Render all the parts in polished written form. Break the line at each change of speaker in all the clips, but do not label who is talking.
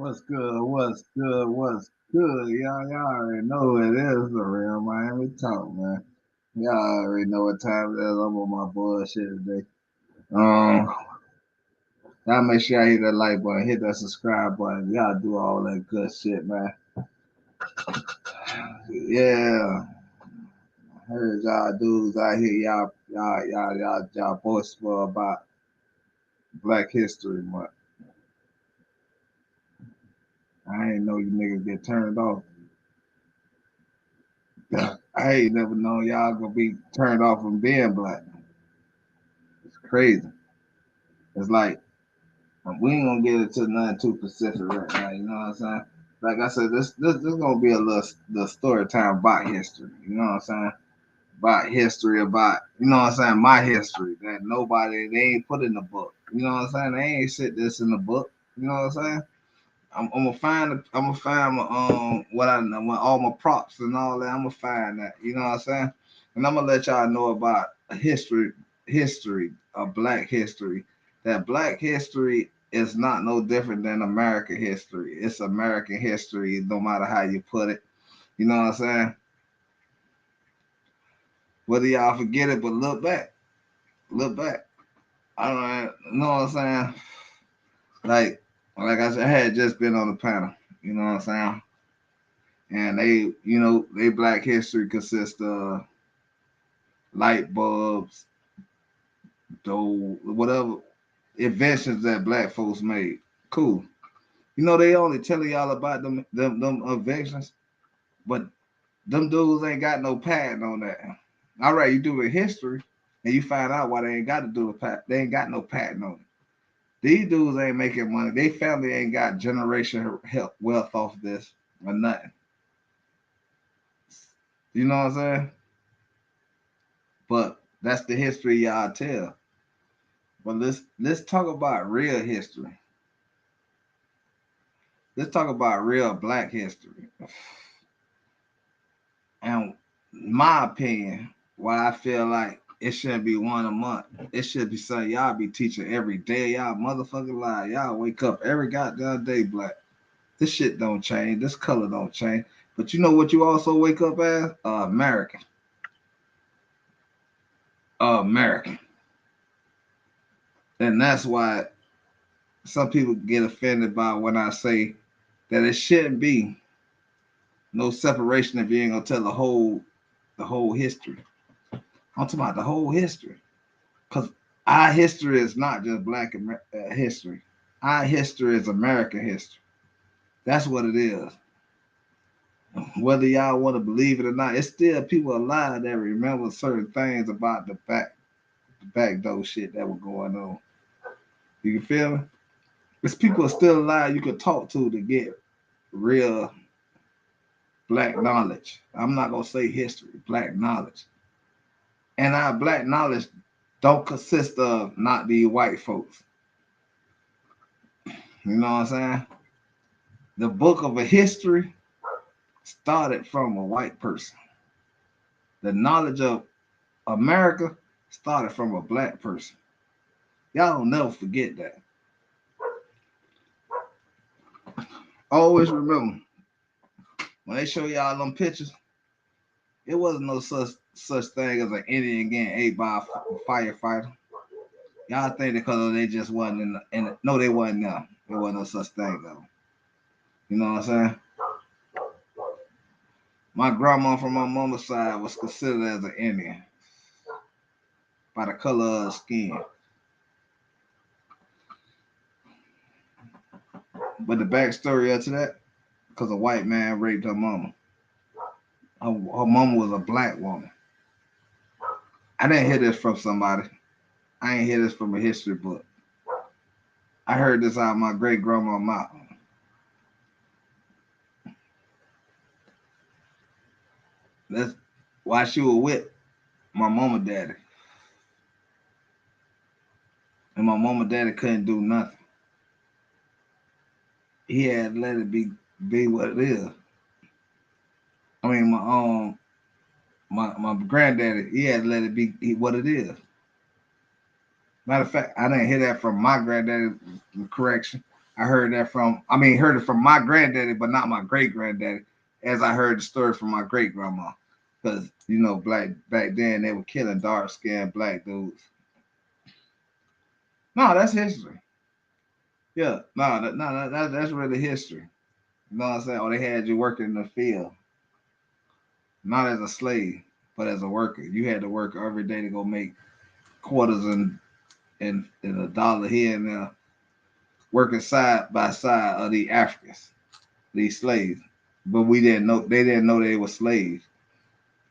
What's good? What's good? What's good? Y'all already know it is the real Miami Talk, man. Y'all already know what time it is. I'm on my bullshit today. Y'all make sure y'all hit that like button, hit that subscribe button. Y'all do all that good shit, man. Yeah, I heard y'all dudes out here, y'all boastful about Black History Month. I ain't know you niggas get turned off. I ain't never known y'all gonna be turned off from being black. It's crazy. It's like we ain't gonna get into nothing too specific right now. You know what I'm saying? Like I said, this gonna be a little the story time about history. You know what I'm saying? About history, about you know what I'm saying, my history that nobody they ain't put in the book. You know what I'm saying? They ain't sit this in the book. You know what I'm saying? I'm gonna find my what I know, all my props and all that. I'm gonna find that. You know what I'm saying? And I'm gonna let y'all know about history of Black history. That Black history is not no different than American history. It's American history, no matter how you put it. You know what I'm saying? Whether y'all forget it, but look back. I don't know what I'm saying. Like I said, I had just been on the panel. You know what I'm saying? And they Black history consists of light bulbs, dough, whatever inventions that Black folks made. Cool. You know they only telling y'all about them inventions, but them dudes ain't got no patent on that. All right, you do the history, and you find out why they ain't got to do a patent. They ain't got no patent on it. These dudes ain't making money. They family ain't got generation help wealth off this or nothing. You know what I'm saying? But that's the history y'all tell. But let's talk about real history. Let's talk about real Black history. And my opinion, why I feel like it shouldn't be one a month. It should be something y'all be teaching every day. Y'all motherfucking lie. Y'all wake up every goddamn day Black. This shit don't change. This color don't change. But you know what you also wake up as? American. American. And that's why some people get offended by when I say that it shouldn't be no separation if you ain't gonna tell the whole history. I'm talking about the whole history. Cause Our history is not just black history. Our history is American history. That's what it is. Whether y'all want to believe it or not, it's still people alive that remember certain things about the back door shit that was going on. You can feel me? There's people still alive you could talk to get real black knowledge. I'm not gonna say history, black knowledge. And our black knowledge don't consist of not these white folks. You know what I'm saying? The book of a history started from a white person. The knowledge of America started from a black person. Y'all don't never forget that. Always remember when they show y'all them pictures, it wasn't no such thing as an Indian getting ate by a firefighter. Y'all think because they just wasn't no, they wasn't there. There wasn't no such thing though. You know what I'm saying? My grandma from my mama's side was considered as an Indian by the color of her skin. But the backstory of to that, because a white man raped her mama. Her mama was a black woman. I didn't hear this from somebody. I ain't hear this from a history book. I heard this out of my great grandma's mouth. That's why she was with my mama daddy. And my mama daddy couldn't do nothing. He had to let it be what it is. I mean my granddaddy, he had to let it be what it is. Matter of fact, I didn't hear that from my granddaddy. Correction. Heard it from my granddaddy, but not my great granddaddy, as I heard the story from my great grandma. Because, black back then they were killing dark skinned black dudes. No, that's history. Yeah, that's really history. You know what I'm saying? Or they had you working in the field, not as a slave, but as a worker. You had to work every day to go make quarters and a dollar here and there, working side by side of the Africans, these slaves. But we didn't know they didn't know they were slaves.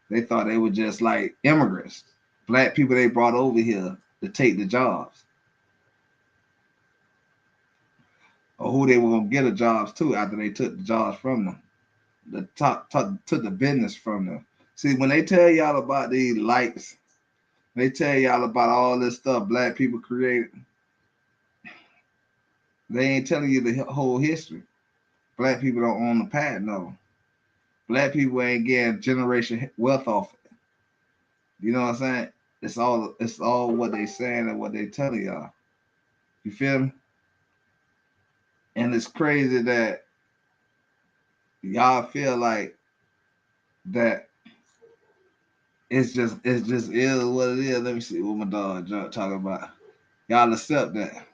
They thought they were just like immigrants, black people they brought over here to take the jobs, or who they were gonna get the jobs to after they took the jobs from them. The took the business from them. See, when they tell y'all about these lights, they tell y'all about all this stuff black people created. They ain't telling you the whole history. Black people don't own the patent, no. Black people ain't getting generation wealth off it. You know what I'm saying? It's all what they saying and what they telling y'all. You feel me? And it's crazy that y'all feel like that it's just is what it is. Let me see what my dog talking about. Y'all accept that.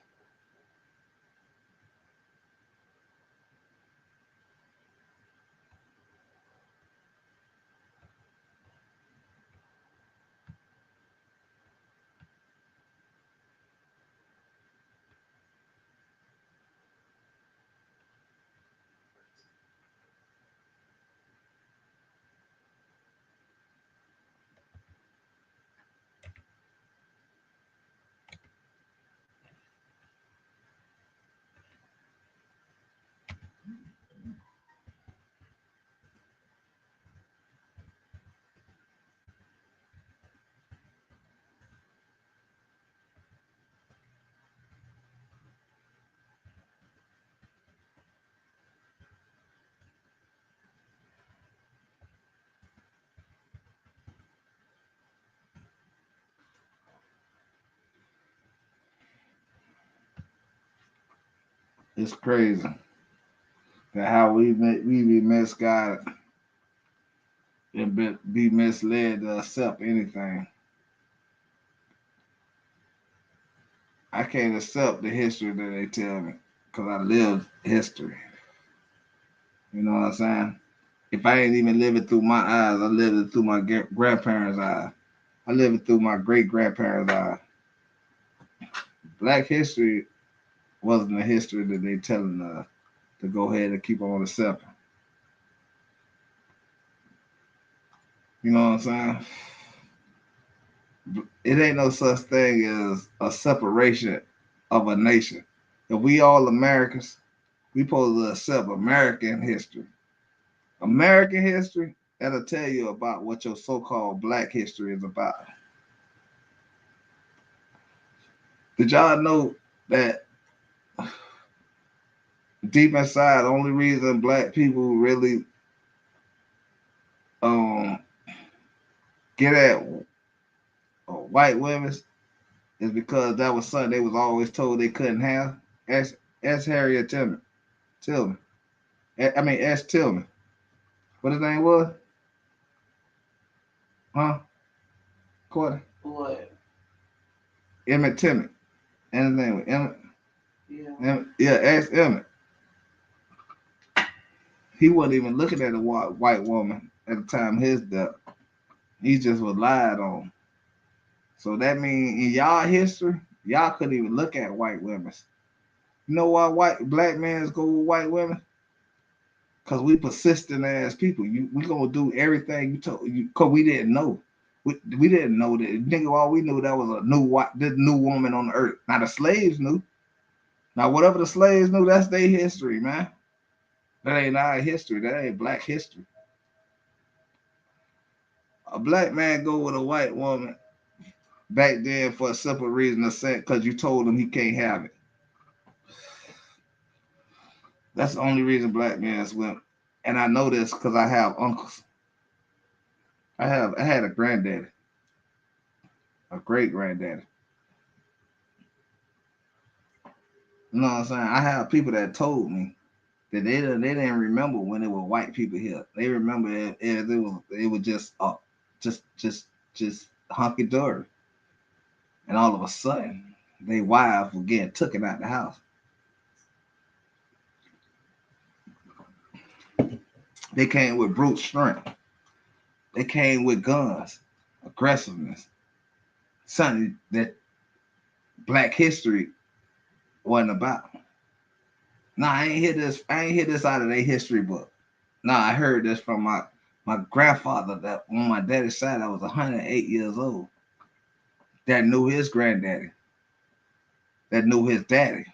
It's crazy that how we be misguided and be misled to accept anything. I can't accept the history that they tell me because I lived history. You know what I'm saying? If I ain't even living through my eyes, I lived it through my grandparents' eyes. I lived it through my great grandparents' eyes. Black history wasn't the history that they telling us to go ahead and keep on accepting. You know what I'm saying? It ain't no such thing as a separation of a nation. If we all Americans, we supposed to accept American history. American history, that'll tell you about what your so-called black history is about. Did y'all know that deep inside, the only reason black people really um get at white women is because that was something they was always told they couldn't have? Ask Harriet Tubman. Tillman. I mean, ask Tillman. What his name was? Huh? Courtney?
What?
Emmett Tillman. And his name was Emmett.
Yeah.
Yeah, ask Emmett. He wasn't even looking at a white woman at the time of his death. He just was lied on. So that means in y'all history, y'all couldn't even look at white women. You know why black men go with white women? Cause we persistent ass people. We gonna do everything you told you. Cause we didn't know. We didn't know that nigga. All we knew that was a this new woman on the earth. Now the slaves knew. Now whatever the slaves knew, that's their history, man. That ain't our history. That ain't black history. A black man go with a white woman back then for a simple reason, because you told him he can't have it. That's the only reason black men went. And I know this because I have uncles. I had a granddaddy, a great granddaddy. You know what I'm saying? I have people that told me that they didn't remember when it was white people here. They remember it was just hunky dory, and all of a sudden, they wives were getting taken out the house. They came with brute strength. They came with guns, aggressiveness, something that Black history wasn't about. Nah, I ain't hear this. I ain't hear this out of their history book. Nah, I heard this from my grandfather that on my daddy's side, I was 108 years old. That knew his granddaddy. That knew his daddy.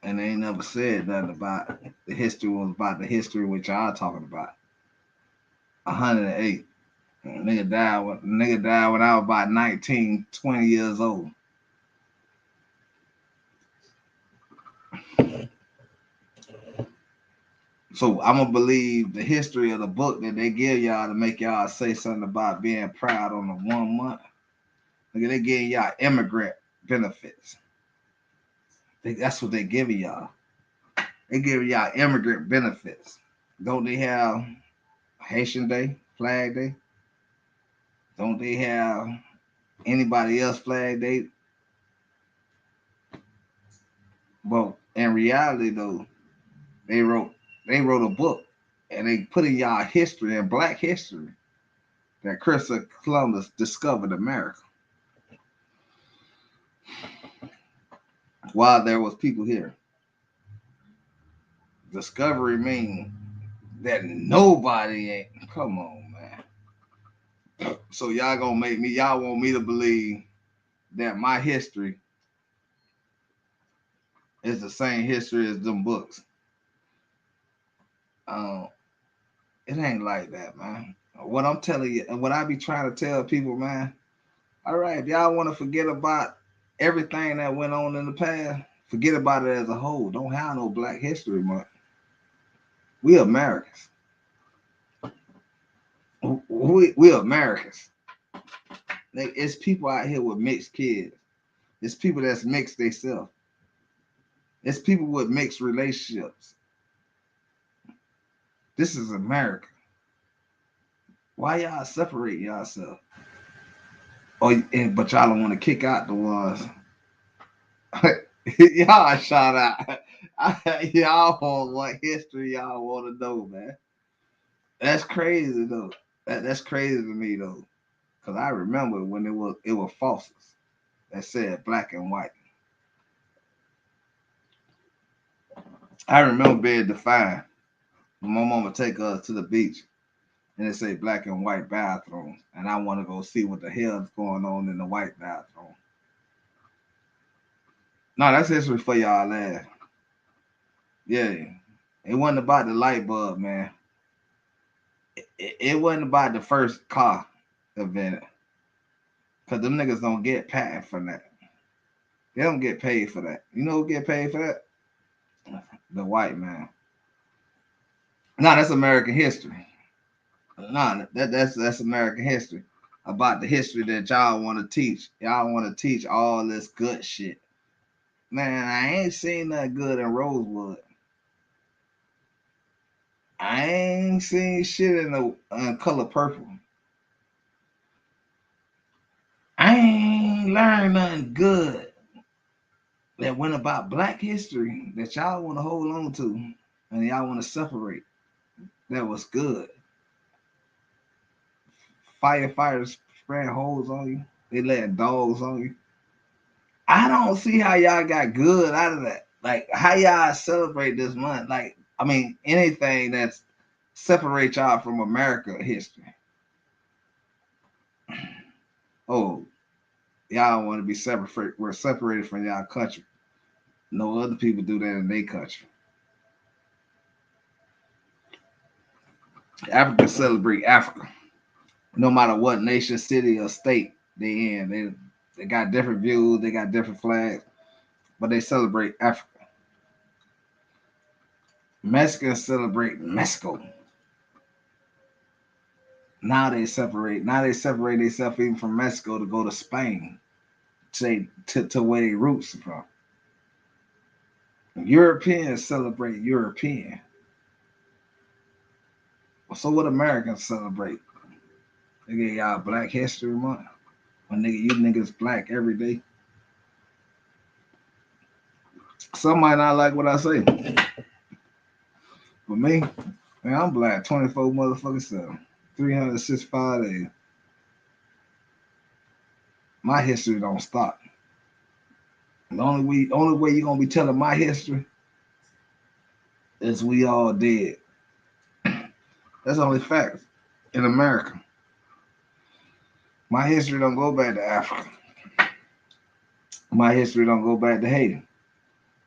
And they ain't never said nothing about the history was about the history which y'all talking about. 108. Nigga died when I was about 19, 20 years old. So I'm gonna believe the history of the book that they give y'all to make y'all say something about being proud on the 1 month. Nigga, they giving y'all immigrant benefits. That's what they giving y'all. They giving y'all immigrant benefits. Don't they have Haitian Day, Flag Day? Don't they have anybody else Flag Day? But in reality, though, they wrote they wrote a book and they put in y'all history and Black history that Christopher Columbus discovered America while there was people here. Discovery means that nobody ain't. Come on, man. So y'all want me to believe that my history is the same history as them books. Um, it ain't like that, man. What I'm telling you, and what I be trying to tell people, man. All right, if y'all want to forget about everything that went on in the past, forget about it as a whole. Don't have no Black History Month. We Americans. We Americans. It's people out here with mixed kids. It's people that's mixed themselves. It's people with mixed relationships. This is America. Why y'all separate yourself? But y'all don't want to kick out the ones. Y'all shout out. Y'all want what history y'all want to know, man. That's crazy though. That's crazy to me though, because I remember when it was fossils. that said black and white. I remember being defined when my mama take us to the beach and it say black and white bathrooms, and I want to go see what the hell is going on in the white bathroom. No, that's history for y'all lad. Yeah, it wasn't about the light bulb, man. It wasn't about the first car invented, cause them niggas don't get patent for that. They don't get paid for that. You know who get paid for that? The white man. No, that's American history. No, that's American history. About the history that y'all want to teach. Y'all want to teach all this good shit. Man, I ain't seen that good in Rosewood. I ain't seen shit in the color purple. I ain't learned nothing good that went about black history that y'all want to hold on to and y'all want to separate. That was good. Firefighters spraying holes on you. They letting dogs on you. I don't see how y'all got good out of that. Like how y'all celebrate this month. Like I mean anything that's separate y'all from America history. Oh, y'all want to be separate. We're separated from y'all country. No other people do that in their country. Africans celebrate Africa, no matter what nation, city, or state they in. They got different views. They got different flags, but they celebrate Africa. Mexicans celebrate Mexico. Now they separate themselves even from Mexico to go to Spain, to where their roots are from. Europeans celebrate European. So what Americans celebrate? They get y'all Black History Month. When nigga, you niggas black every day. Some might not like what I say. But me, man, I'm black 24 motherfucking 7. 365 days. My history don't stop. The only way you're gonna be telling my history is we all dead. That's the only fact in America. My history don't go back to Africa. My history don't go back to Haiti.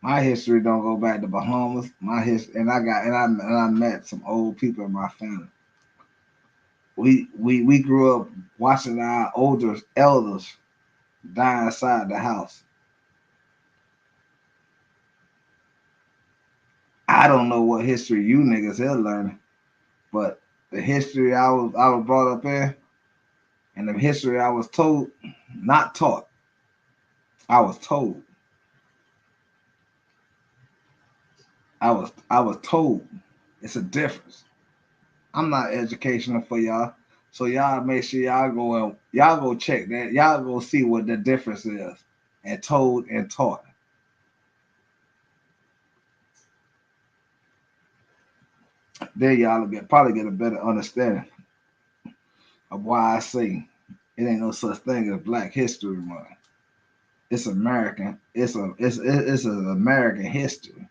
My history don't go back to Bahamas. My history, and I met some old people in my family. We grew up watching our older elders die inside the house. I don't know what history you niggas are learning, but the history I was brought up in, and the history I was told, not taught, I was told. I was told. It's a difference. I'm not educational for y'all. So y'all make sure y'all go check that. Y'all go see what the difference is. And told and taught. Then y'all will probably get a better understanding of why I say it ain't no such thing as Black History Month. It's American. It's an American history.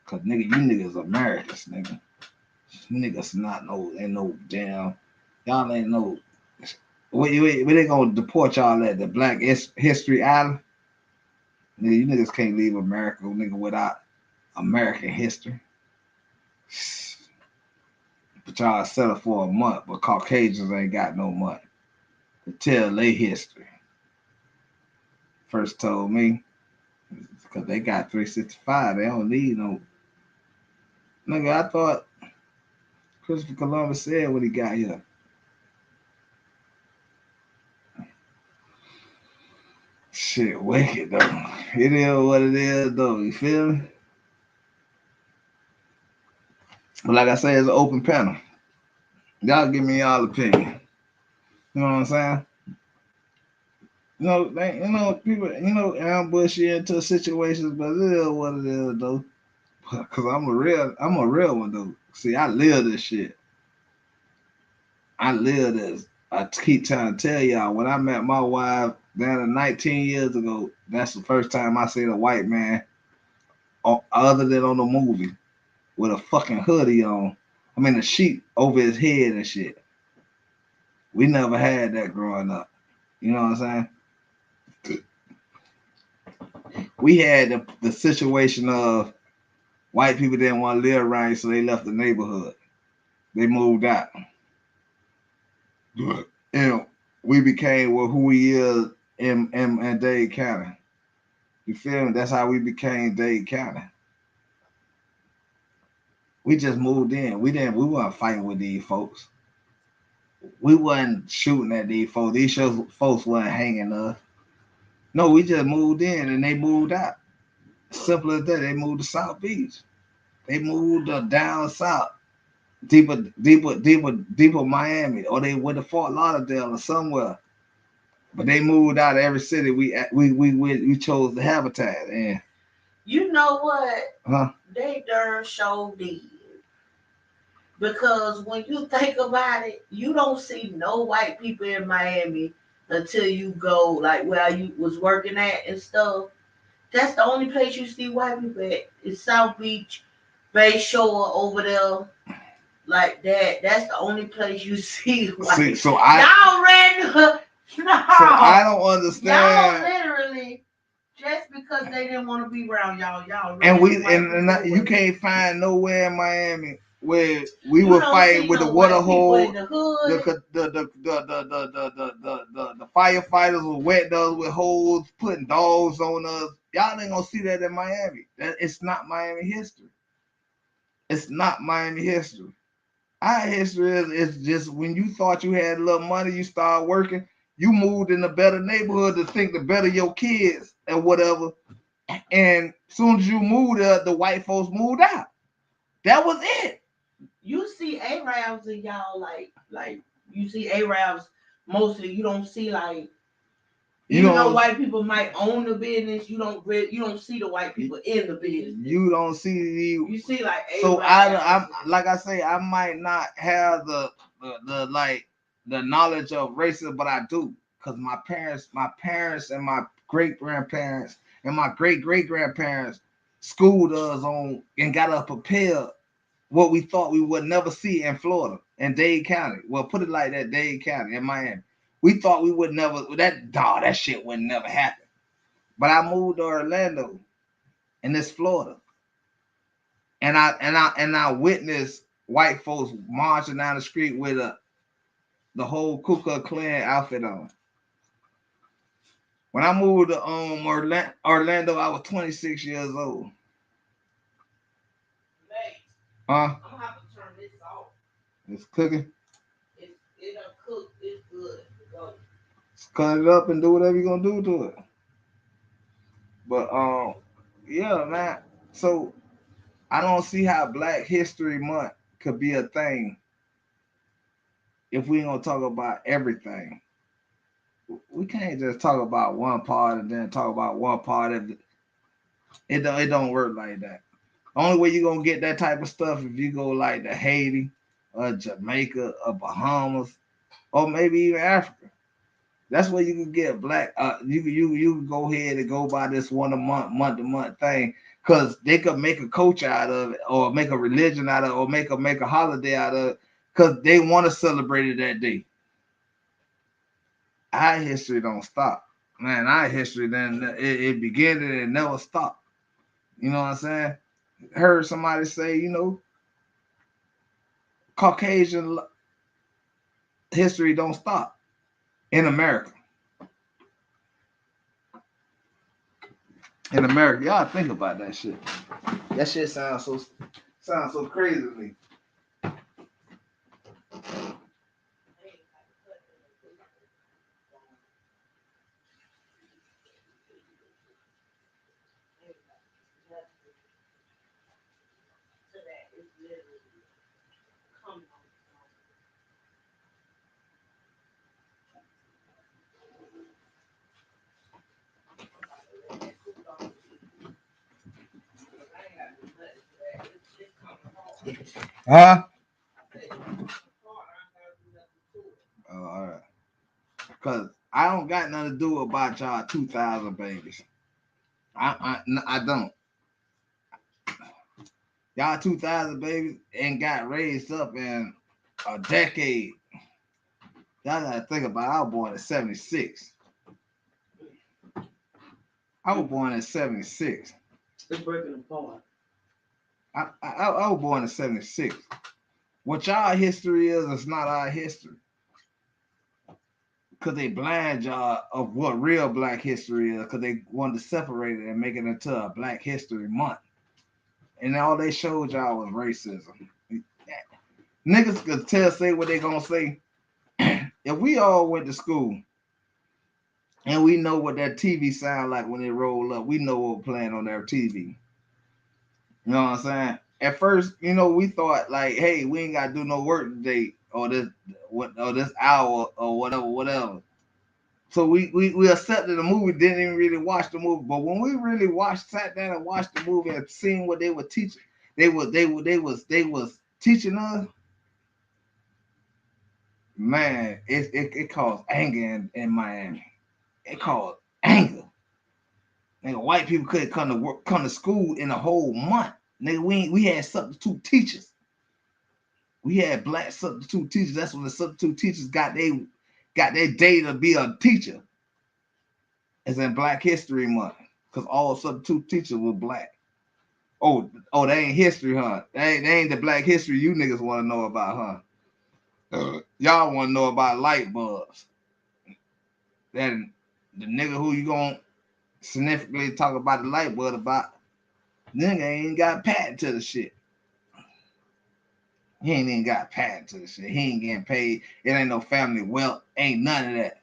Cause nigga, you niggas Americans, nigga. You niggas not no ain't no damn. Y'all ain't no. Where they gonna deport y'all at the Black History Island? Nigga, you niggas can't leave America, nigga, without American history. But y'all settle for a month, but Caucasians ain't got no money to tell their history. First told me, because they got 365, they don't need no. Nigga, I thought Christopher Columbus said when he got here. Shit, wicked though. It is what it is though. You feel me? But like I say, it's an open panel. Y'all give me y'all opinion. You know what I'm saying? People, ambush you into situations, but it is what it is though. Cause I'm a real one though. See, I live this shit. I live this. I keep trying to tell y'all when I met my wife, Then 19 years ago, that's the first time I seen a white man, other than on the movie, with a fucking hoodie on. I mean, a sheet over his head and shit. We never had that growing up. You know what I'm saying? We had the situation of white people didn't want to live around you, so they left the neighborhood. They moved out. And we became who we is in Dade County. You feel me? That's how we became Dade County. We just moved in. We weren't fighting with these folks. We wasn't shooting at these folks. These folks weren't hanging us. No, we just moved in and they moved out. Simple as that. They moved to South Beach. They moved down south, deeper Miami, or they went to Fort Lauderdale or somewhere. But they moved out of every city we chose the habitat. And
you know what? They darn sure did. Because when you think about it, you don't see no white people in Miami until you go like where you was working at and stuff. That's the only place you see white people at is South Beach, Bay Shore over there. Like that. That's the only place you see white people.
So
y'all random. No.
So I don't understand.
Y'all literally just because they didn't want to be around y'all.
And you can't find nowhere in Miami where we were fighting with the water hole, the firefighters were wet us with holes, putting dogs on us. Y'all ain't gonna see that in Miami. It's not Miami history. It's not Miami history. Our history is just when you thought you had a little money, you started working, you moved in a better neighborhood to think the better your kids and whatever. And as soon as you moved there, the white folks moved out. That was it.
You see Arabs and y'all like you see Arabs mostly. You don't see like even though white people might own the business, you don't see the white people in the business.
You don't see
you see like Arabs.
So I'm like I say, I might not have the knowledge of racism, but I do because my parents and my great grandparents and my great grandparents schooled us on and got us prepared what we thought we would never see in Florida and Dade County. Well, put it like that, Dade County in Miami. We thought we would never that shit would never happen. But I moved to Orlando, and it's Florida, and I witnessed white folks marching down the street with the whole Ku Klux Klan outfit on. When I moved to Orlando, I was 26 years old.
I'm gonna have to turn this off.
It's cooking.
It'll cook. It's good. Go.
Just cut it up and do whatever you're gonna do to it. But yeah, man. So I don't see how Black History Month could be a thing if we ain't gonna talk about everything. We can't just talk about one part and then talk about one part of it. It don't work like that. Only way you're gonna get that type of stuff if you go like to Haiti or Jamaica or Bahamas or maybe even Africa. That's where you can get Black. You can go ahead and go by this month to month thing because they could make a culture out of it or make a religion out of it or make a holiday out of it because they want to celebrate it that day. Our history don't stop, man. Our history then it began and it never stopped. You know what I'm saying? Heard somebody say, Caucasian history don't stop in America. In America, y'all think about that shit. That shit sounds so crazy to me. Huh? Oh, all right. Because I don't don't got nothing to do about y'all 2000 babies. I don't. Y'all 2000 babies ain't got raised up in a decade. Y'all gotta think about it. I was born in 76. I was born in 76.
It's breaking apart.
I was born in 76. What y'all history is not our history. Because they blind y'all of what real black history is, because they wanted to separate it and make it into a Black History Month. And all they showed y'all was racism. Niggas could say what they gonna say. If we all went to school and we know what that TV sound like when it roll up, we know what we're playing on their TV. You know what I'm saying? At first, we thought like, hey, we ain't gotta do no work today or this hour or whatever. So we accepted the movie, didn't even really watch the movie. But when we really sat down and watched the movie and seen what they were teaching, they was teaching us. Man, it caused anger in Miami. It caused anger. Nigga, white people couldn't come to school in a whole month. Nigga, we had substitute teachers. We had black substitute teachers. That's when the substitute teachers got their day to be a teacher. It's in Black History Month, because all substitute teachers were black. Oh, that ain't history, huh? That ain't the black history you niggas want to know about, huh? Y'all want to know about light bulbs. Then the nigga who you gonna significantly talk about the light bulb about, nigga ain't got patent to the shit. He ain't even got patent to the shit. He ain't getting paid. It ain't no family wealth. Ain't none of that.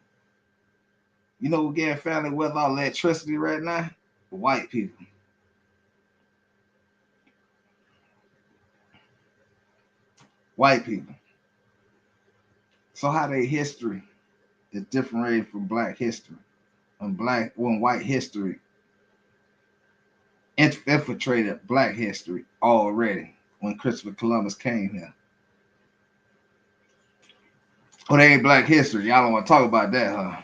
You know who getting family wealth all electricity right now? The white people. White people. So how their history is different from black history. When white history infiltrated black history already when Christopher Columbus came here. Oh, they ain't black history. Y'all don't want to talk about that, huh?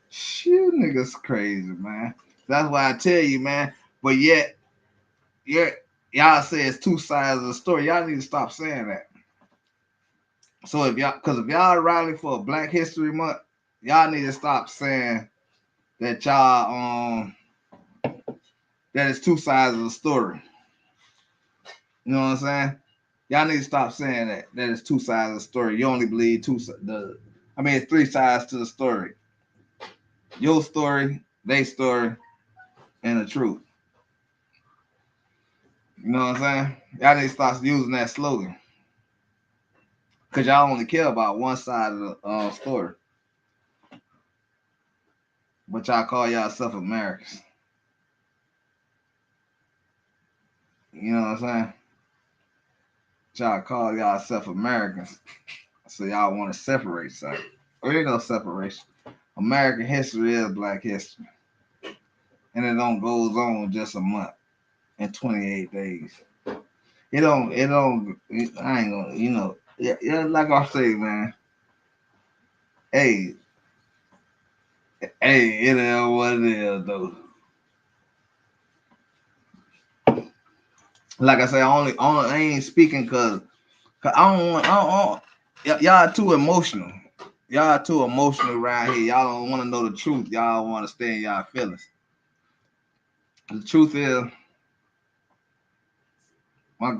Shit, niggas crazy, man. That's why I tell you, man. But yet, y'all say it's two sides of the story. Y'all need to stop saying that. So if y'all rally for Black History Month, y'all need to stop saying that y'all that it's two sides of the story. You know what I'm saying? Y'all need to stop saying that it's two sides of the story. You only believe it's three sides to the story. Your story, their story, and the truth. You know what I'm saying? Y'all need to start using that slogan. Because y'all only care about one side of the story. But y'all call yourself Americans. You know what I'm saying? Y'all call yourself Americans. So y'all want to separate something. There ain't no separation. American history is black history. And it don't goes on just a month and 28 days. I ain't gonna, yeah, like I say, man. Hey, it is what it is, though. Like I say, I ain't speaking because I don't want, y'all too emotional. Y'all too emotional around here. Y'all don't want to know the truth. Y'all want to stay in y'all feelings. The truth is, my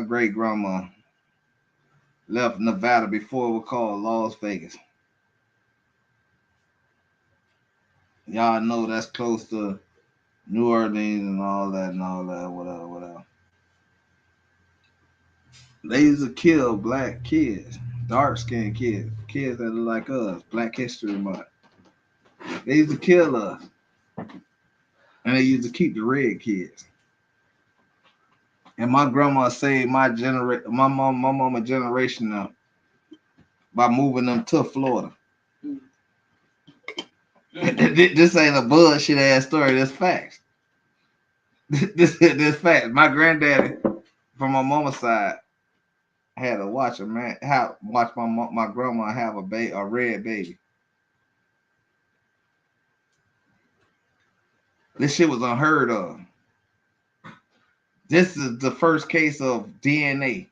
great grandma left Nevada before it was called Las Vegas. Y'all know that's close to New Orleans and all that, whatever. They used to kill black kids, dark-skinned kids that look like us, Black History Month. They used to kill us. And they used to keep the red kids. And my grandma saved my mama generation now by moving them to Florida. This ain't a bullshit ass story. This facts. This facts. My granddaddy from my mama's side had to watch watch my grandma have a red baby. This shit was unheard of. This is the first case of DNA.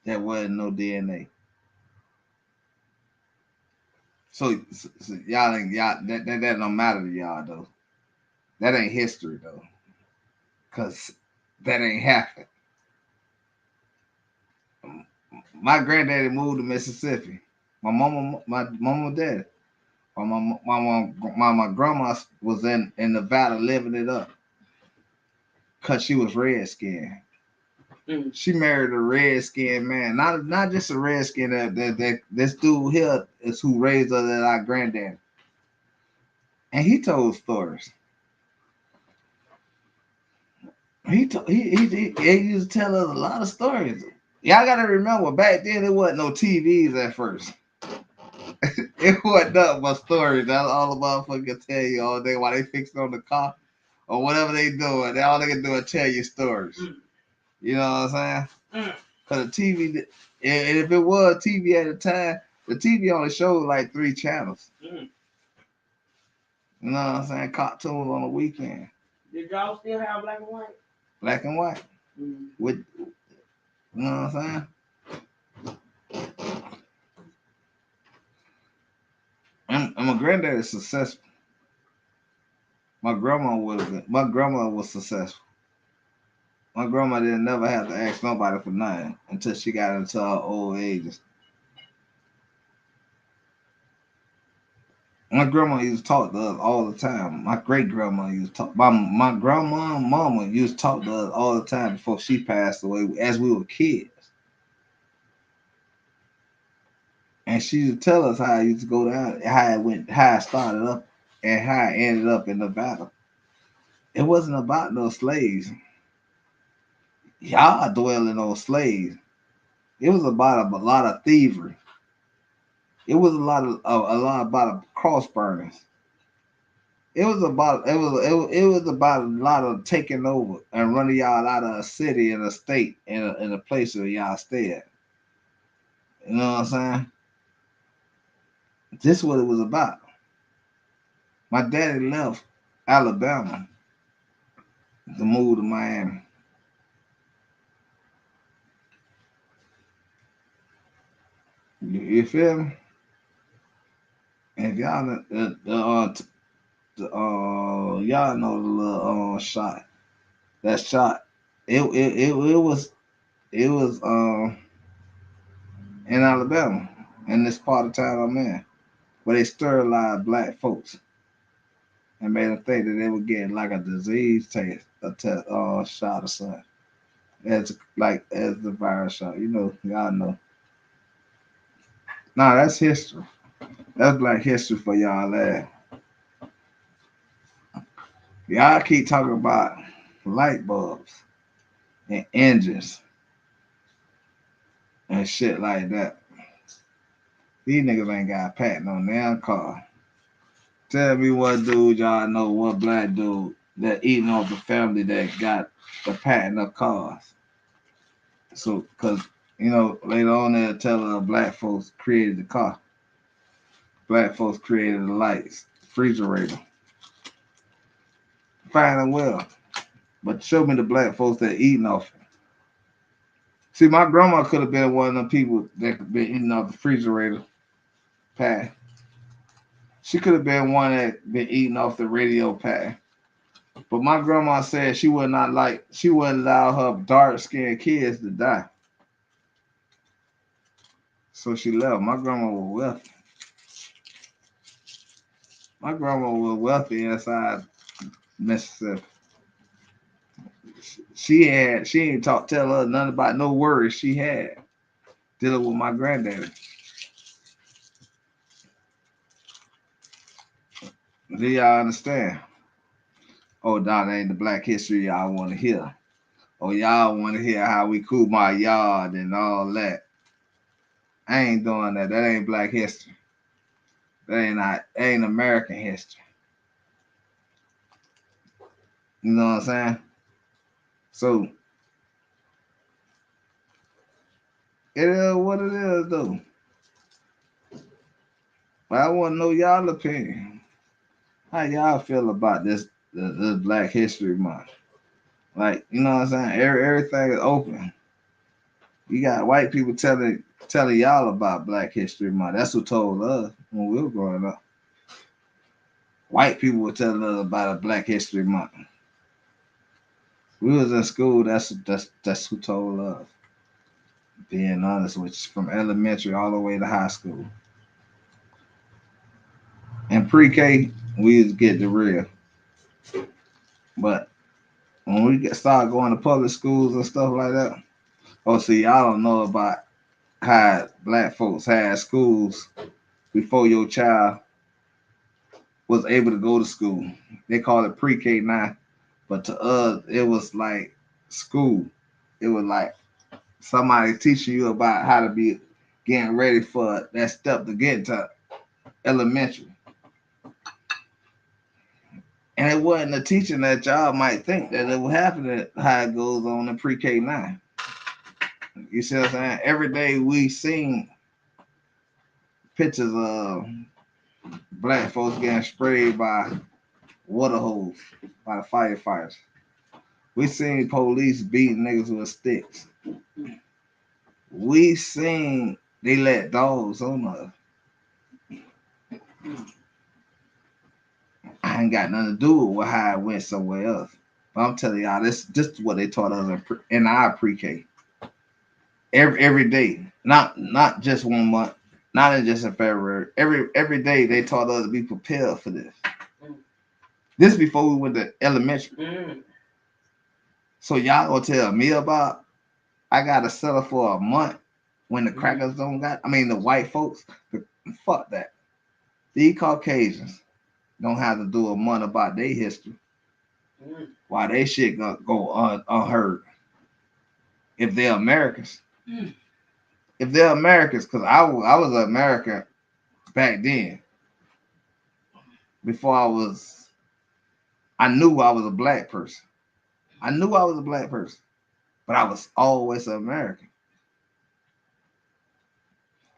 That wasn't no DNA. So y'all ain't that don't matter to y'all though. That ain't history though, cause that ain't happened. My granddaddy moved to Mississippi. My mama and daddy. My grandma was in Nevada living it up, cause she was red skinned. She married a red skinned man, not just a red skin. That this dude here is who raised her as our granddaddy, and he told stories. He used to tell us a lot of stories. Y'all gotta remember back then there wasn't no TVs at first. It wasn't nothing but stories. That's all the motherfucker can tell you all day while they fixing on the car or whatever they doing. All they can do is tell you stories. You know what I'm saying? Cause the TV, and if it was TV at the time, the TV only showed like 3 channels. You know what I'm saying? Cartoons on the weekend.
Did y'all still have black and white?
Black and white. With, you know what I'm saying? And my granddad is successful. My grandma was successful. My grandma didn't never have to ask nobody for nothing until she got into her old ages. My grandma used to talk to us all the time. My great grandma used to talk. My grandma and mama used to talk to us all the time before she passed away as we were kids. And she used to tell us how it used to go down, how it started up, and how it ended up in Nevada. It wasn't about no slaves. Y'all dwelling on slaves. It was about a lot of thievery. It was a lot about cross burnings. It was about a lot of taking over and running y'all out of a city and a state in a place where y'all stay at. You know what I'm saying? This is what it was about. My daddy left Alabama to move to Miami. You feel me? And if y'all know the little shot. That shot. It was in Alabama, in this part of town I'm in, where they sterilized black folks and made them think that they were getting like a disease shot or something. As the virus shot. You know, y'all know. Nah, that's history. That's black history for y'all there. Y'all keep talking about light bulbs and engines and shit like that. These niggas ain't got a patent on their car. Tell me what dude y'all know, what black dude that eating off the family that got the patent of cars. So, cause later on they'll tell black folks created the car. Black folks created the lights, refrigerator. Fine and well. But show me the black folks that eating off it. See, my grandma could have been one of them people that could be eating off the refrigerator pad. She could have been one that been eating off the radio pad. But my grandma said she wouldn't allow her dark skinned kids to die. So she left. My grandma was wealthy. My grandma was wealthy inside Mississippi. She ain't tell her nothing about no worries she had dealing with my granddaddy. Do y'all understand? Oh, that ain't the black history y'all want to hear. Oh, y'all want to hear how we cool my yard and all that. I ain't doing that. That ain't black history. That ain't American history. You know what I'm saying? So It is what it is, though. But I want to know y'all opinion. How y'all feel about this Black History Month? Like, you know what I'm saying? Everything is open. You got white people telling y'all about Black History Month. That's what told us when we were growing up. White people were telling us about a Black History Month. We was in school. That's who told us. Being honest, which from elementary all the way to high school. And pre-K, we used to get the real. But when we start going to public schools and stuff like that, oh, see, y'all don't know about how black folks had schools before your child was able to go to school. They call it pre-K now, but to us, it was like school. It was like somebody teaching you about how to be getting ready for that step to get to elementary. And it wasn't a teaching that y'all might think that it would happen how it goes on in pre-K 9. You see what I'm saying? Every day we seen pictures of black folks getting sprayed by water hose by the firefighters. We seen police beating niggas with sticks. We seen they let dogs on us. I ain't got nothing to do with how it went somewhere else. But I'm telling y'all, this is what they taught us in our pre-K. Every day, not just 1 month, not in just in February. Every day they taught us to be prepared for this. This before we went to elementary. So y'all gonna tell me about I gotta settle for a month when the crackers don't got? I mean the white folks. Fuck that. These Caucasians don't have to do a month about their history. Why they shit gonna go unheard? If they're Americans. If they're Americans, because I was an American back then. Before I knew I was a black person. I knew I was a black person, but I was always an American.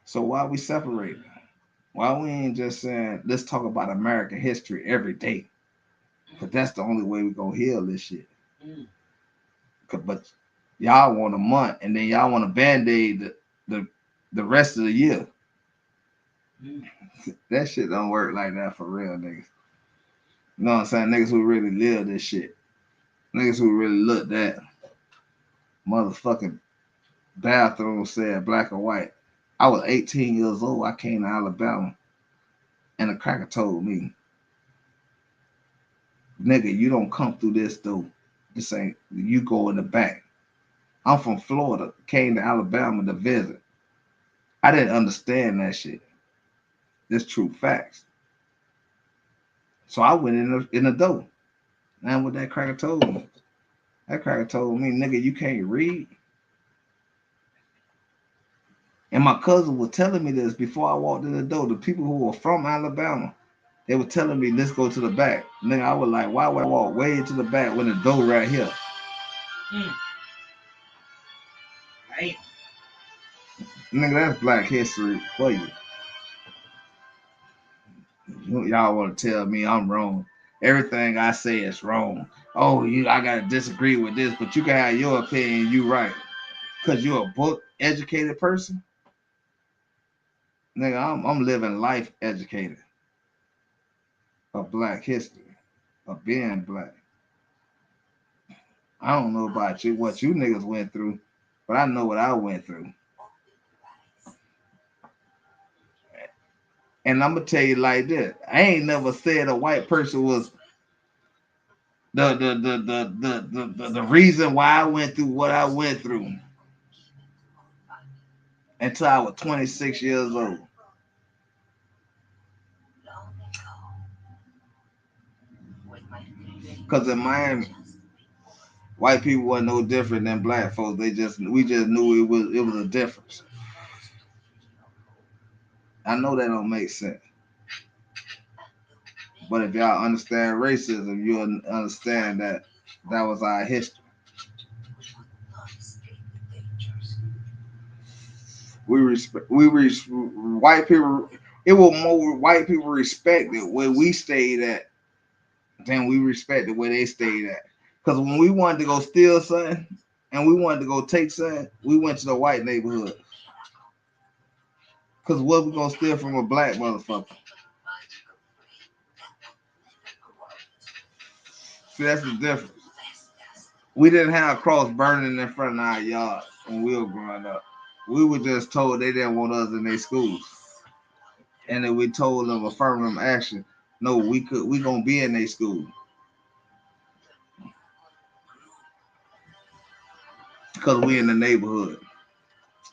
So why we separated? Why we ain't just saying let's talk about American history every day? Because that's the only way we gonna heal this shit. But y'all want a month and then y'all want to band-aid the rest of the year. That shit don't work like that for real, niggas. You know what I'm saying? Niggas who really live this shit. Niggas who really looked at motherfucking bathroom said black or white. I was 18 years old. I came to Alabama and a cracker told me, nigga, you don't come through this door. This ain't, you go in the back. I'm from Florida, came to Alabama to visit. I didn't understand that shit. That's true facts. So I went in the door. And what that cracker told me. That cracker told me, nigga, you can't read. And my cousin was telling me this before I walked in the door. The people who were from Alabama, they were telling me, let's go to the back. Nigga, I was like, why would I walk way to the back when the door right here? Right. Nigga, that's black history for you. Y'all want to tell me I'm wrong. Everything I say is wrong. Oh, I gotta disagree with this, but you can have your opinion. You right, cause you're a book educated person. Nigga, I'm living life educated of black history, of being black. I don't know about you, what you niggas went through, but I know what I went through. And I'm gonna tell you like this: I ain't never said a white person was the reason why I went through what I went through until I was 26 years old. Because in Miami, white people wasn't no different than black folks. We just knew it was a difference. I know that don't make sense. But if y'all understand racism, you'll understand that was our history. white people. It was more white people respected where we stayed at than we respected where they stayed at. Because when we wanted to go steal something and we wanted to go take something, we went to the white neighborhood. Because what we gonna steal from a black motherfucker? See, that's the difference. We didn't have a cross burning in front of our yard when we were growing up. We were just told they didn't want us in their schools. And then we told them affirmative action. No, we gonna be in their school. Because we in the neighborhood.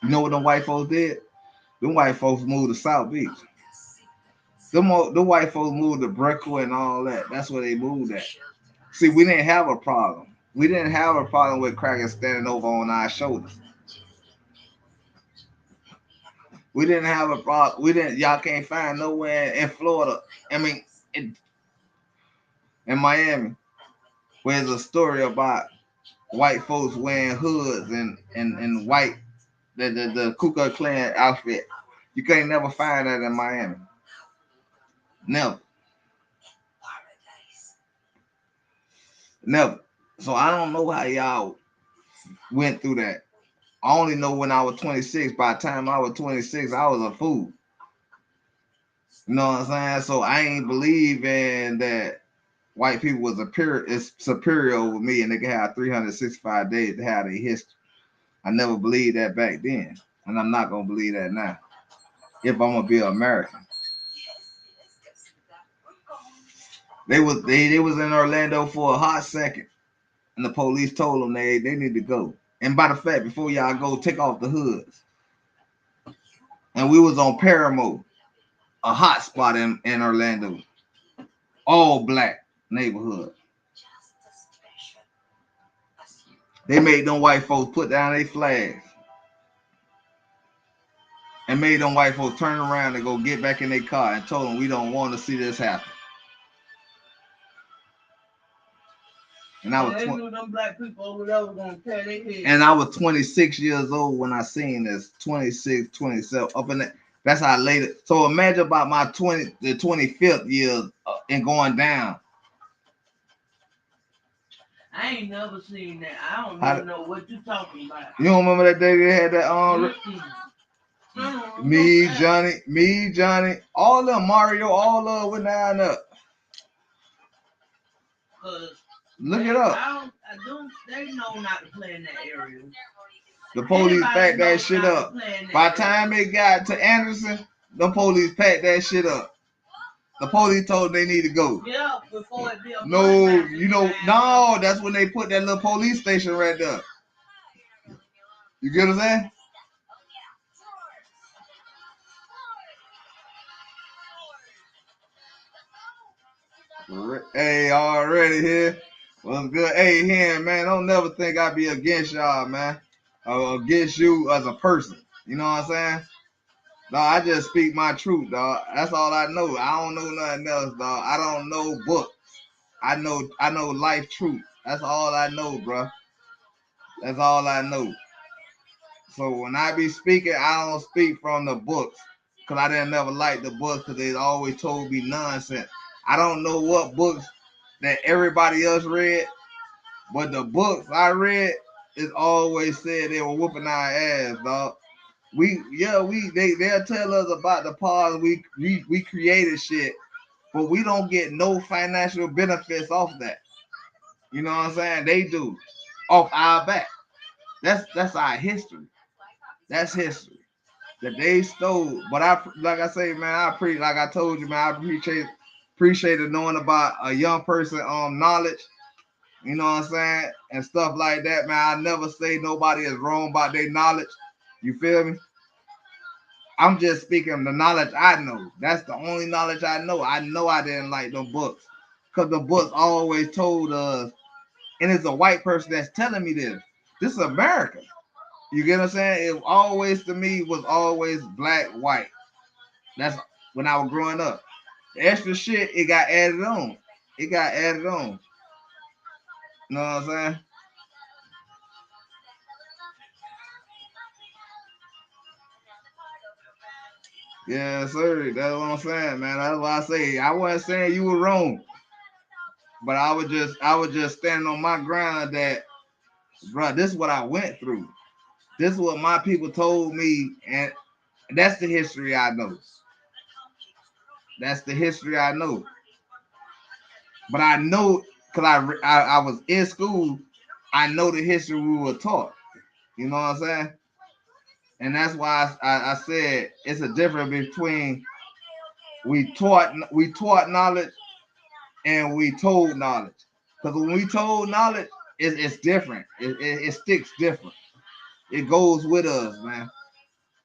You know what them white folks did? Them white folks moved to South Beach. The white folks moved to Brickell and all that. That's where they moved at. See, we didn't have a problem. We didn't have a problem with crackers standing over on our shoulders. We didn't have a problem. We didn't. Y'all can't find nowhere in Florida. I mean, in Miami, where there's a story about white folks wearing hoods and white the Ku Klux Klan outfit. You can't never find that in Miami. Never. Never. So I don't know how y'all went through that. I only know when I was 26. By the time I was 26, I was a fool. You know what I'm saying? So I ain't believing that white people was superior over me and they can have 365 days to have their history. I never believed that back then. And I'm not gonna believe that now. If I'm gonna be an American. They was in Orlando for a hot second. And the police told them they need to go. And by the fact, before y'all go, take off the hoods. And we was on Paramo, a hot spot in Orlando. All black neighborhood. They made them white folks put down their flags. And made them white folks turn around and go get back in their car and told them we don't want to see this happen. And I was
them black people over there were gonna tear their head.
And I was 26 years old when I seen this. 26, 27, up in that. That's how late it. So imagine about my the 25th year and going down.
I ain't never seen that. I don't even know what you talking about.
You don't remember that day they had that me, Johnny, all of them, Mario, all of them went down up. Look it up.
They know not to play in that area.
The police packed that shit up. By the time it got to Anderson, the police packed that shit up. The police told them they need to go.
Yeah, before it be a
no, that's when they put that little police station right there. You get what I'm saying? Hey, already here. What's good? Hey, here, man. Don't never think I be against y'all, man. Or against you as a person. You know what I'm saying? No, I just speak my truth, dog. That's all I know. I don't know nothing else, dog. I don't know books. I know life truth. That's all I know, bro. That's all I know. So when I be speaking, I don't speak from the books. Because I didn't never like the books because they always told me nonsense. I don't know what books that everybody else read, but the books I read is always said they were whooping our ass, dog. They'll tell us about the parts we created shit, but we don't get no financial benefits off that. You know what I'm saying? They do off our back. That's our history. That's history that they stole. But like I say, man, like I told you, man, I appreciate knowing about a young person knowledge. You know what I'm saying? And stuff like that, man. I never say nobody is wrong about their knowledge. You feel me? I'm just speaking the knowledge I know. That's the only knowledge I know. I know I didn't like them books. Because the books always told us, and it's a white person that's telling me this. This is America. You get what I'm saying? It always, to me, was always black, white. That's when I was growing up. The extra shit, it got added on. It got added on. You know what I'm saying? Yeah, sir. That's what I'm saying, man. That's why I say I wasn't saying you were wrong, but I was just standing on my ground that, bro, this is what I went through. This is what my people told me, and that's the history I know. That's the history I know. But I know because I was in school. I know the history we were taught. You know what I'm saying? And that's why I said it's a difference between we taught knowledge and we told knowledge. Because when we told knowledge, it's different. It sticks different. It goes with us, man.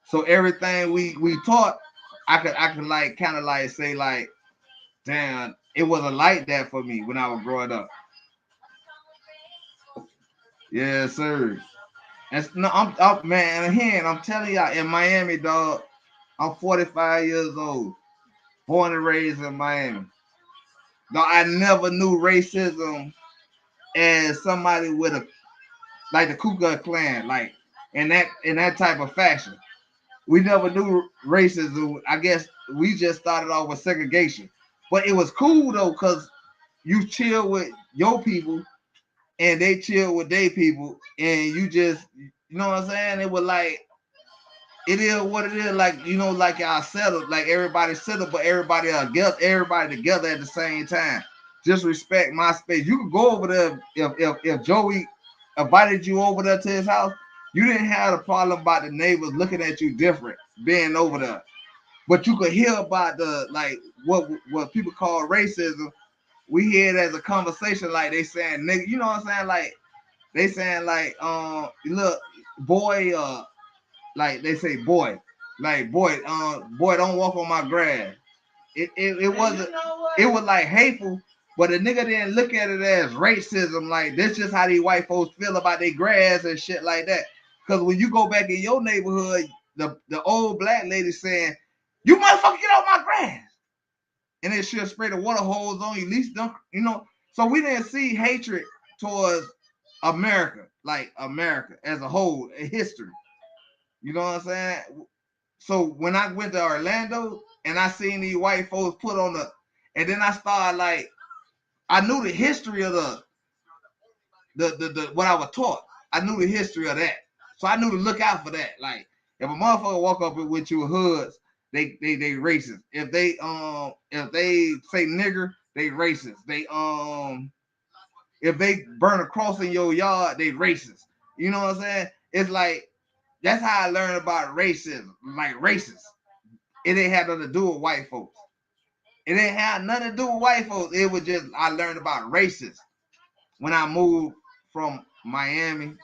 So everything we taught, I could like kind of like say like, damn, it wasn't like that for me when I was growing up. Yes, sir. And no, I'm up, man. Again, I'm telling y'all, in Miami, dog. I'm 45 years old, born and raised in Miami. Dog, I never knew racism as somebody with a like the Ku Klux Klan, like in that type of fashion. We never knew racism. I guess we just started off with segregation, but it was cool though, cause you chill with your people and they chill with their people, and you know what I'm saying? It was like it is what it is. Like like y'all settled, like everybody settled, but everybody together at the same time. Just respect my space. You could go over there if Joey invited you over there to his house. You didn't have a problem about the neighbors looking at you different being over there, but you could hear about the like what people call racism. We hear it as a conversation, like they saying nigga. You know what I'm saying? Like they saying like look boy like they say boy, like boy don't walk on my grass. It wasn't, it was like hateful, but the nigga didn't look at it as racism. Like this just how these white folks feel about their grass and shit like that. Cause when you go back in your neighborhood, the old black lady saying, "You motherfucker get off my grass," and then she'll spray the water hose on you. At least don't So we didn't see hatred towards America, like America as a whole, in history. You know what I'm saying? So when I went to Orlando and I seen these white folks put on and then I started like, I knew the history of the what I was taught. I knew the history of that, so I knew to look out for that. Like if a motherfucker walk up with you hoods, they racist. If they say nigger, they racist. If they burn a cross in your yard, they racist. You know what I'm saying? It's like that's how I learned about racism, like racist. It ain't had nothing to do with white folks. It ain't had nothing to do with white folks. It was just I learned about racists when I moved from Miami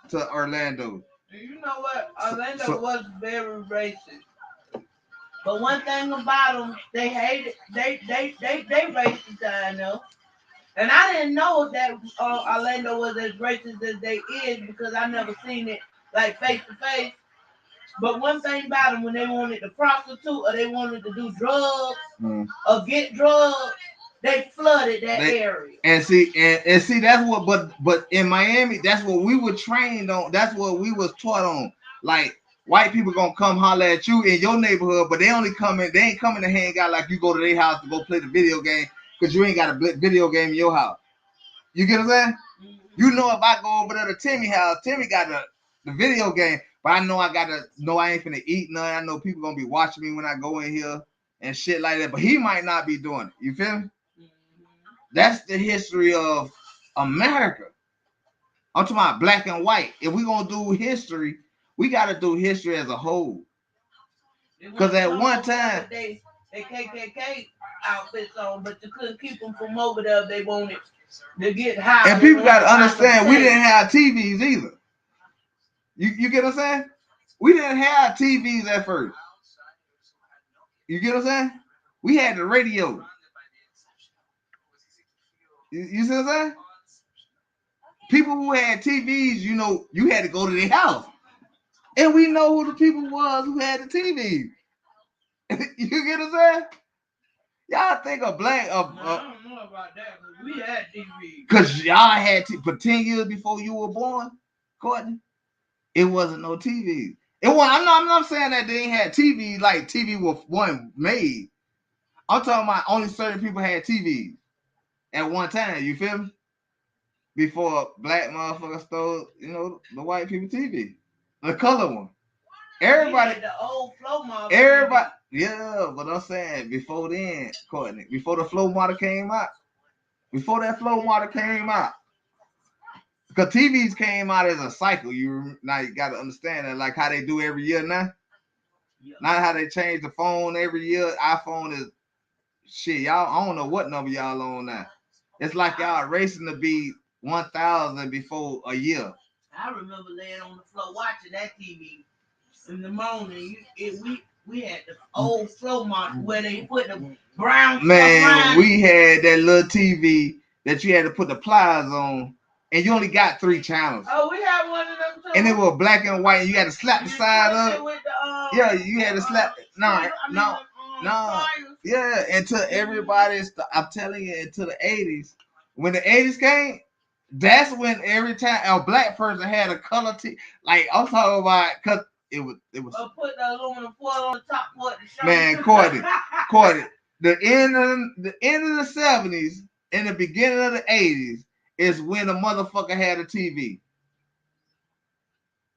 to Orlando.
You know what? Orlando was very racist. But one thing about them, they hated they racist down there. And I didn't know that Orlando was as racist as they is because I never seen it like face to face. But one thing about them, when they wanted to prostitute or they wanted to do drugs or get drugs, they flooded that area.
And see that's what but in Miami, that's what we were trained on. That's what we was taught on. Like white people gonna come holler at you in your neighborhood, but they ain't coming to hang out like you go to their house to go play the video game because you ain't got a video game in your house. You get what I'm saying? Mm-hmm. You know if I go over there to Timmy house, Timmy got the video game, but I know I ain't finna eat nothing. I know people gonna be watching me when I go in here and shit like that, but he might not be doing it. You feel me? That's the history of America. I'm talking about black and white. If we gonna do history, we gotta do history as a whole. Because at one time
they KKK outfits on, but you couldn't keep them from over there. They wanted to get high.
And people gotta understand, we didn't have TVs either. You get what I'm saying? We didn't have TVs at first. You get what I'm saying? We had the radio. You see what I'm saying? People who had TVs, you had to go to their house. And we know who the people was who had the TV. You get what I'm saying? Y'all think of black...
I don't know about that, but we had TV.
Because y'all had for 10 years before you were born, Courtney, it wasn't no TV. It was. I'm not saying that they ain't had TV like TV was one made. I'm talking about only certain people had TVs at one time. You feel me? Before black motherfuckers stole, the white people TV, the color one. Everybody,
the old flow model.
Everybody, yeah. But I'm saying before then, Courtney, before the flow model came out, because TVs came out as a cycle. Now you got to understand that, like how they do every year now. Yep. Not how they change the phone every year. iPhone is shit. Y'all, I don't know what number y'all on now. It's like y'all racing to be 1,000 before a year.
I remember laying on the floor watching that TV in the morning. We had the old flow model where they put the brown.
Man, we had that little TV that you had to put the pliers on, and you only got 3 channels.
Oh, we had one of them too.
And it was black and white, and you had to slap the side up. Yeah, you had to slap. No. Yeah, until everybody's. I'm telling you, until the 80s. When the 80s came, that's when every time a black person had a color TV. Like I'm talking about, cause it was.
Put the aluminum foil on the top for it to show.
Man, Courtney. The end of the 70s and the beginning of the 80s is when a motherfucker had a TV.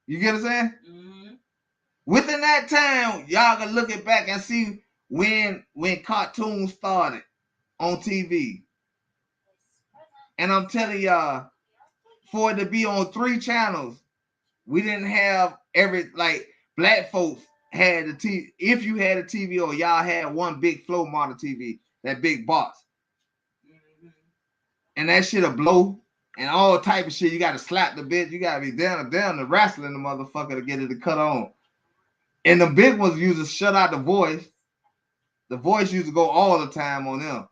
You get what I'm saying? Mm-hmm. Within that time, y'all can look it back and see when cartoons started on TV. And I'm telling y'all, for it to be on 3 channels, we didn't have black folks had the TV. If you had a TV or y'all had one big flow model TV, that big box. Mm-hmm. And that shit'll blow and all type of shit. You got to slap the bitch. You got to be down to wrestling the motherfucker to get it to cut on. And the big ones used to shut out the voice. The voice used to go all the time on them.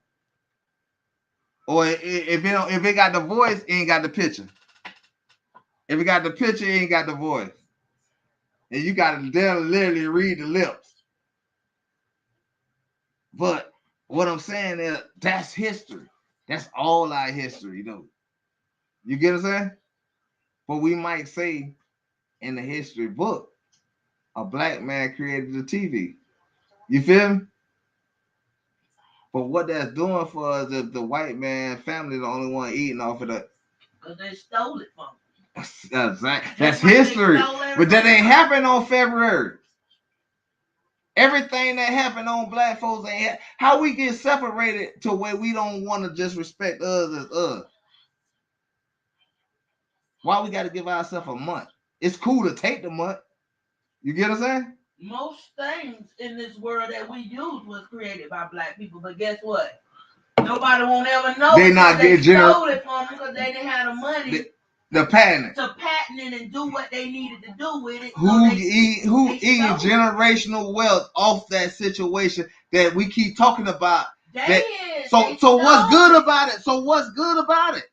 Or if it got the voice, it ain't got the picture. If it got the picture, it ain't got the voice. And you got to literally read the lips. But what I'm saying is that's history. That's all our history, though. You get what I'm saying? But we might say in the history book, a black man created the TV. You feel me? But what that's doing for us is the white man family the only one eating off of that.
Because they stole it from
them. That's history. But that ain't happened on February. Everything that happened on black folks ain't how we get separated to where we don't want to just respect us as us. Why we got to give ourselves a month? It's cool to take the month. You get what I'm saying?
Most things in this world that we use was created by black people, but guess what? Nobody won't ever know.
They not getting
stole it from them because they didn't have the money.
The patent.
To patent it and do what they needed to do with it.
Who eating generational wealth off that situation that we keep talking about? So what's good about it? So what's good about it?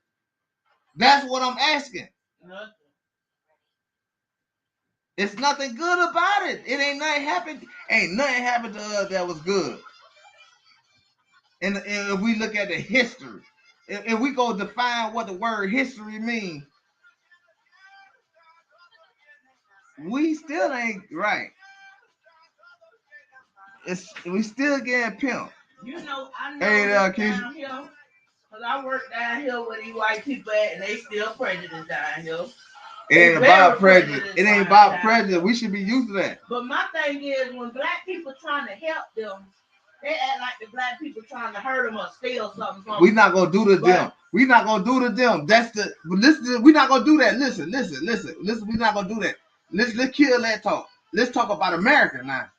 That's what I'm asking. Nothing. It's nothing good about it. It ain't nothing happened. Ain't nothing happened to us that was good. And if we look at the history, if we go define what the word history means, we still ain't right. We still getting pimped.
You know, I know down here, because I work down here where these white people at, and they still prejudiced down here.
It ain't about prejudice. It ain't about prejudice. We should be used to that.
But my thing is, when black people trying to help them, they act like the black people trying to hurt them or steal something from them.
We not gonna do to them. We not gonna do to them. That's the. But listen, we not gonna do that. Listen. We not gonna do that. Let's kill that talk. Let's talk about America now.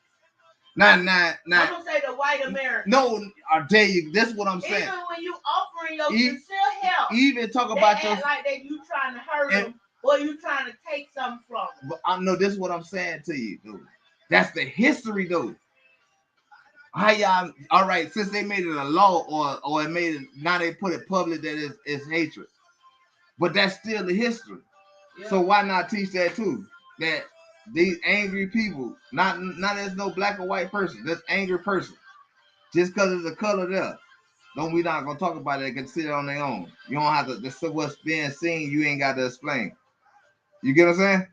I'm gonna say the white American.
No, I dare you. That's what I'm saying.
Even when you offering your sincere help,
even talk about
your like that you trying to hurt them. Or you trying to take something from them?
But I know this is what I'm saying to you, dude. That's the history, dude. How y'all? All right, since they made it a law, or it made it now they put it public that it's hatred, but that's still the history. Yeah. So why not teach that too? That these angry people, not there's no black or white person, there's angry person. Just because there's a color there, don't we not gonna talk about it? They can sit it on their own. You don't have to. This what's being seen. You ain't got to explain. You get what I'm saying?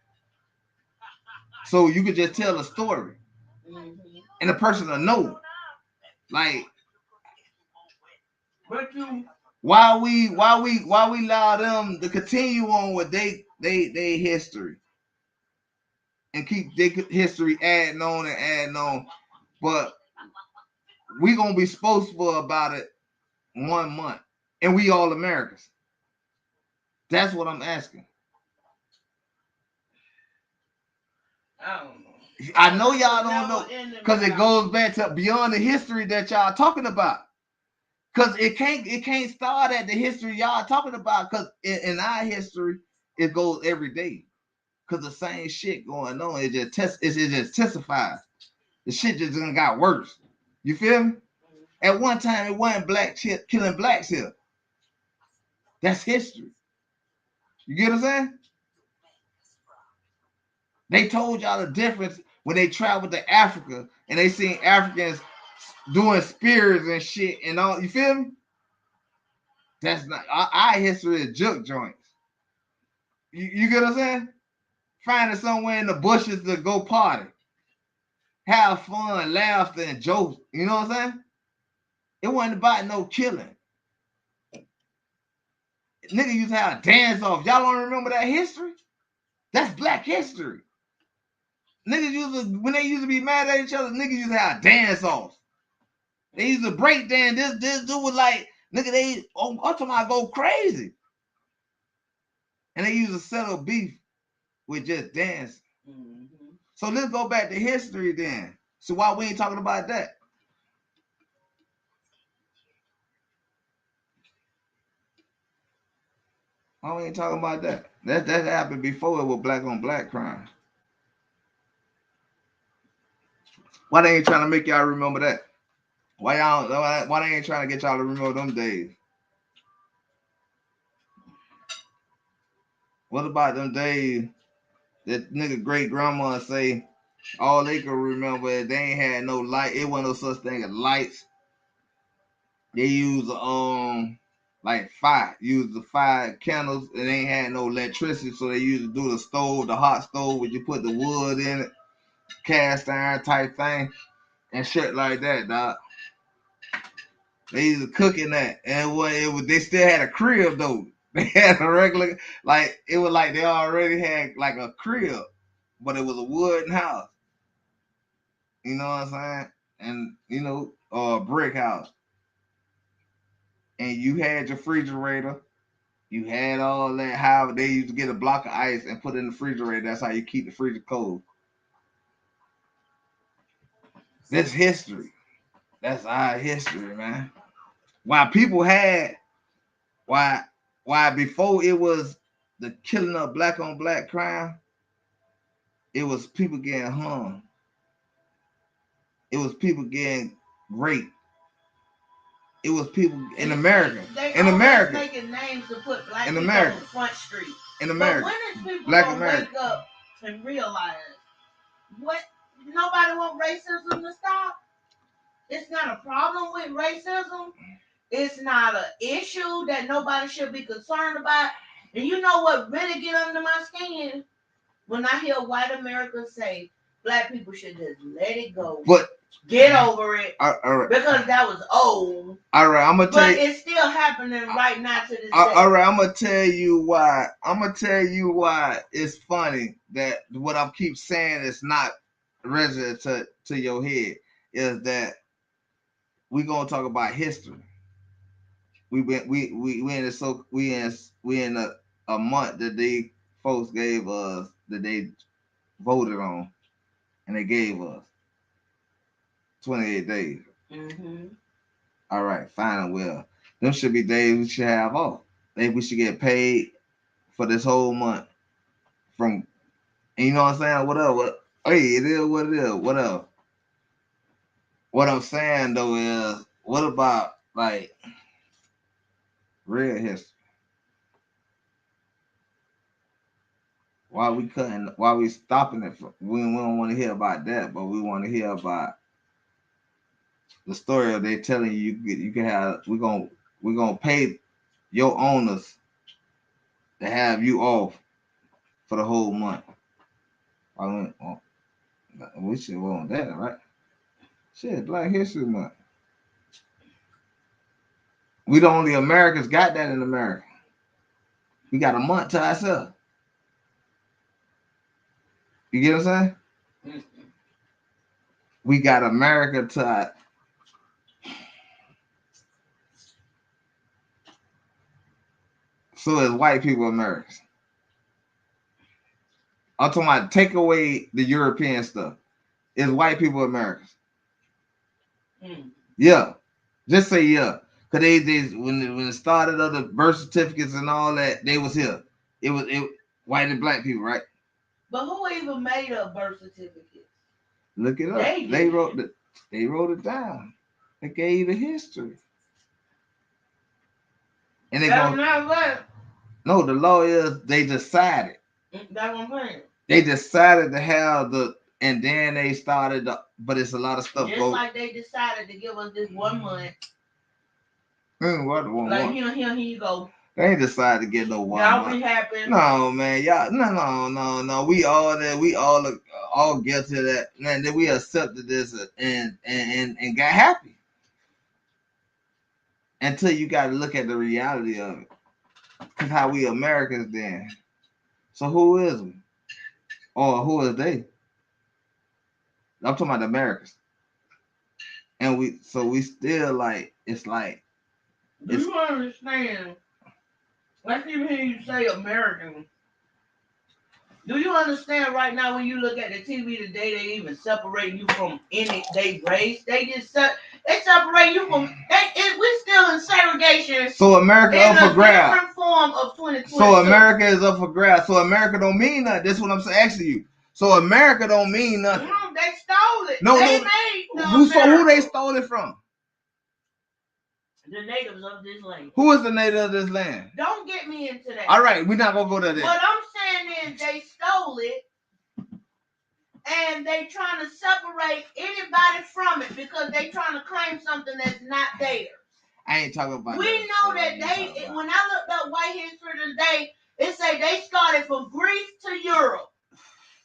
So you could just tell a story, and the person will know. Like,
But you,
why we allow them to continue on with they history and keep their history adding on and adding on, but we gonna be boastful about it 1 month, and we all Americans. That's what I'm asking.
I don't know.
I know y'all don't know because it goes back to beyond the history that y'all talking about. Cause it can't start at the history y'all talking about. Cause in our history, it goes every day. Cause the same shit going on. It just testifies. The shit just done got worse. You feel me? At one time, it wasn't black shit killing blacks here. That's history. You get what I'm saying? They told y'all the difference when they traveled to Africa and they seen Africans doing spears and shit and all. You feel me? That's not our history is juke joints. You get what I'm saying? Finding somewhere in the bushes to go party, have fun, laughter, and jokes. You know what I'm saying? It wasn't about no killing. Nigga used to have a dance off. Y'all don't remember that history? That's black history. Niggas used to, when they used to be mad at each other, niggas used to have a dance off. They used to break dance. This dude was like, nigga, I'm talking about go crazy. And they used to settle beef with just dance. So let's go back to history then. So why we ain't talking about that? Why we ain't talking about that? That happened before it was black on black crime. Why they ain't trying to make y'all remember that? Why they ain't trying to get y'all to remember them days? What about them days that nigga great grandma say all they could remember is they ain't had no light. It wasn't no such thing as lights. They use like fire. Use the fire candles. It ain't had no electricity, so they used to do the stove, the hot stove, where you put the wood in it, cast iron type thing, and shit like that, dog. They used to cook in that, and they still had a crib though. They had a regular, like it was like they already had like a crib, but it was a wooden house. You know what I'm saying? And a brick house. And you had your refrigerator. You had all that. How they used to get a block of ice and put it in the refrigerator. That's how you keep the freezer cold. That's history. That's our history, man. Why people had why before it was the killing of black on black crime, it was people getting hung. It was people getting raped. It was people in America. In America.
Making names to put black people on Front Street.
In America.
But when is people gonna wake up and realize what nobody want racism to stop? It's not a problem with racism. It's not an issue that nobody should be concerned about. And you know what really get under my skin? When I hear white America say black people should just let it go.
But
get over it.
All right.
Because that was old.
All right, I'm gonna tell you.
But it's still happening right now to this day.
All right, I'm gonna tell you why. I'm gonna tell you why it's funny that what I keep saying is not resident to your head is that we gonna talk about history. We in a month that they folks gave us that they voted on, and they gave us 28 days.
Mm-hmm.
All right, fine. Well, them should be days we should have off. Maybe we should get paid for this whole month from, and you know what I'm saying? Whatever. Hey, it is what it is. Whatever. What I'm saying though is, what about like real history? Why we stopping it? We don't want to hear about that, but we want to hear about the story of they telling you can have. We're gonna pay your owners to have you off for the whole month. We should want that, right? Shit, Black History Month. We the only Americans got that in America. We got a month to ourselves. You get what I'm saying? We got America to. So is white people Americans. I'm talking about take away the European stuff. Is white people Americans? Yeah. Just say yeah. Cause they when it started of the birth certificates and all that, they was here. It was white and black people, right?
But who even made up birth certificates?
Look it up. They wrote it down. They gave you the history. And they go, no, the law is they decided.
That's what I'm saying.
They decided to have and then they started but it's a lot of stuff.
Just like they decided to give us this 1 month.
What 1
like,
month?
Here you go.
They ain't decided to get no 1
y'all
month.
Be happy.
No, man, y'all, no. We all that. We all guilty of that. Man, then we accepted this and got happy. Until you got to look at the reality of it. Cause how we Americans then. So who is we? Or who is they? I'm talking about the Americans. And we still like, it's like.
Do you understand? Let's even hear you say American. Do you understand right now when you look at the TV today, they even separate you from any race? They just they separate you from. We're still in segregation.
So America up for grabs.
Different form of 2020.
So America is up for grabs. So America don't mean nothing. That's what I'm asking you. So America don't mean nothing.
They stole it.
No,
they made who
they stole it from?
The natives of this land.
Who is the native of this land?
Don't get me into that.
All right, we're not gonna go there.
What I'm saying is they stole it, and they trying to separate anybody from it because they trying to claim something that's not theirs.
I ain't talking about.
We know that when I looked up white history today, it say they started from Greece to Europe,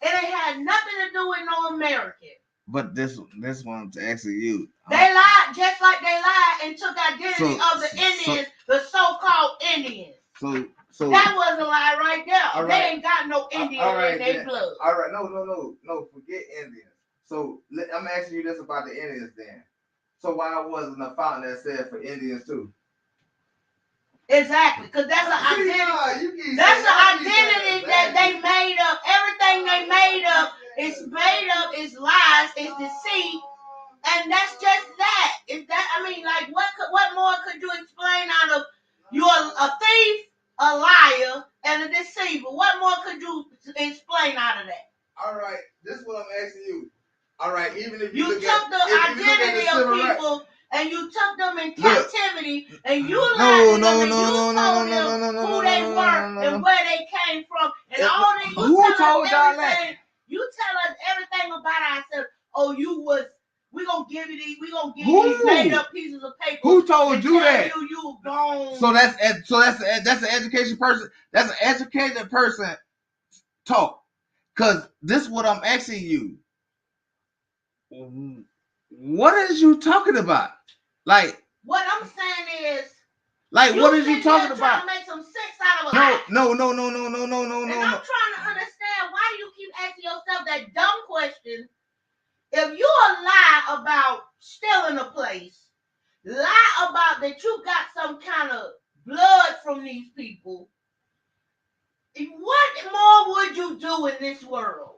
and it had nothing to do with no American.
But this one's actually you.
They lied just like they lied and took identity of the Indians, the so-called Indians. So that was a lie right there. Right. They ain't got no Indian in their blood.
All right, no, forget Indians. So I'm asking you this about the Indians then. So why wasn't a fountain that said for Indians too?
Exactly, because that's an identity. That's an identity that they made up. Everything they made up is made up, is lies, is deceit, and that's just that. Is that? I mean, like, what more could you explain out of you're a thief, a liar, and a deceiver? What more could you explain out of that?
All right, this is what I'm asking you. All right, even if
you took the identity of people. And you took them in captivity, and you lied to them, and you told them who they were and where they came from, and all that.
Who told y'all that?
You tell us everything about ourselves. Oh, we gonna give you these made up pieces of paper.
Who told you that?
You gone.
So that's an education person. That's an educated person talk. Cause this is what I'm asking you. What is you talking about? Like,
what I'm saying is,
like, what is you talking about?
To make some sense out of it.
No.
And I'm trying to understand why do you keep asking yourself that dumb question? If you lie about stealing a place, lie about that you got some kind of blood from these people, what more would you do in this world?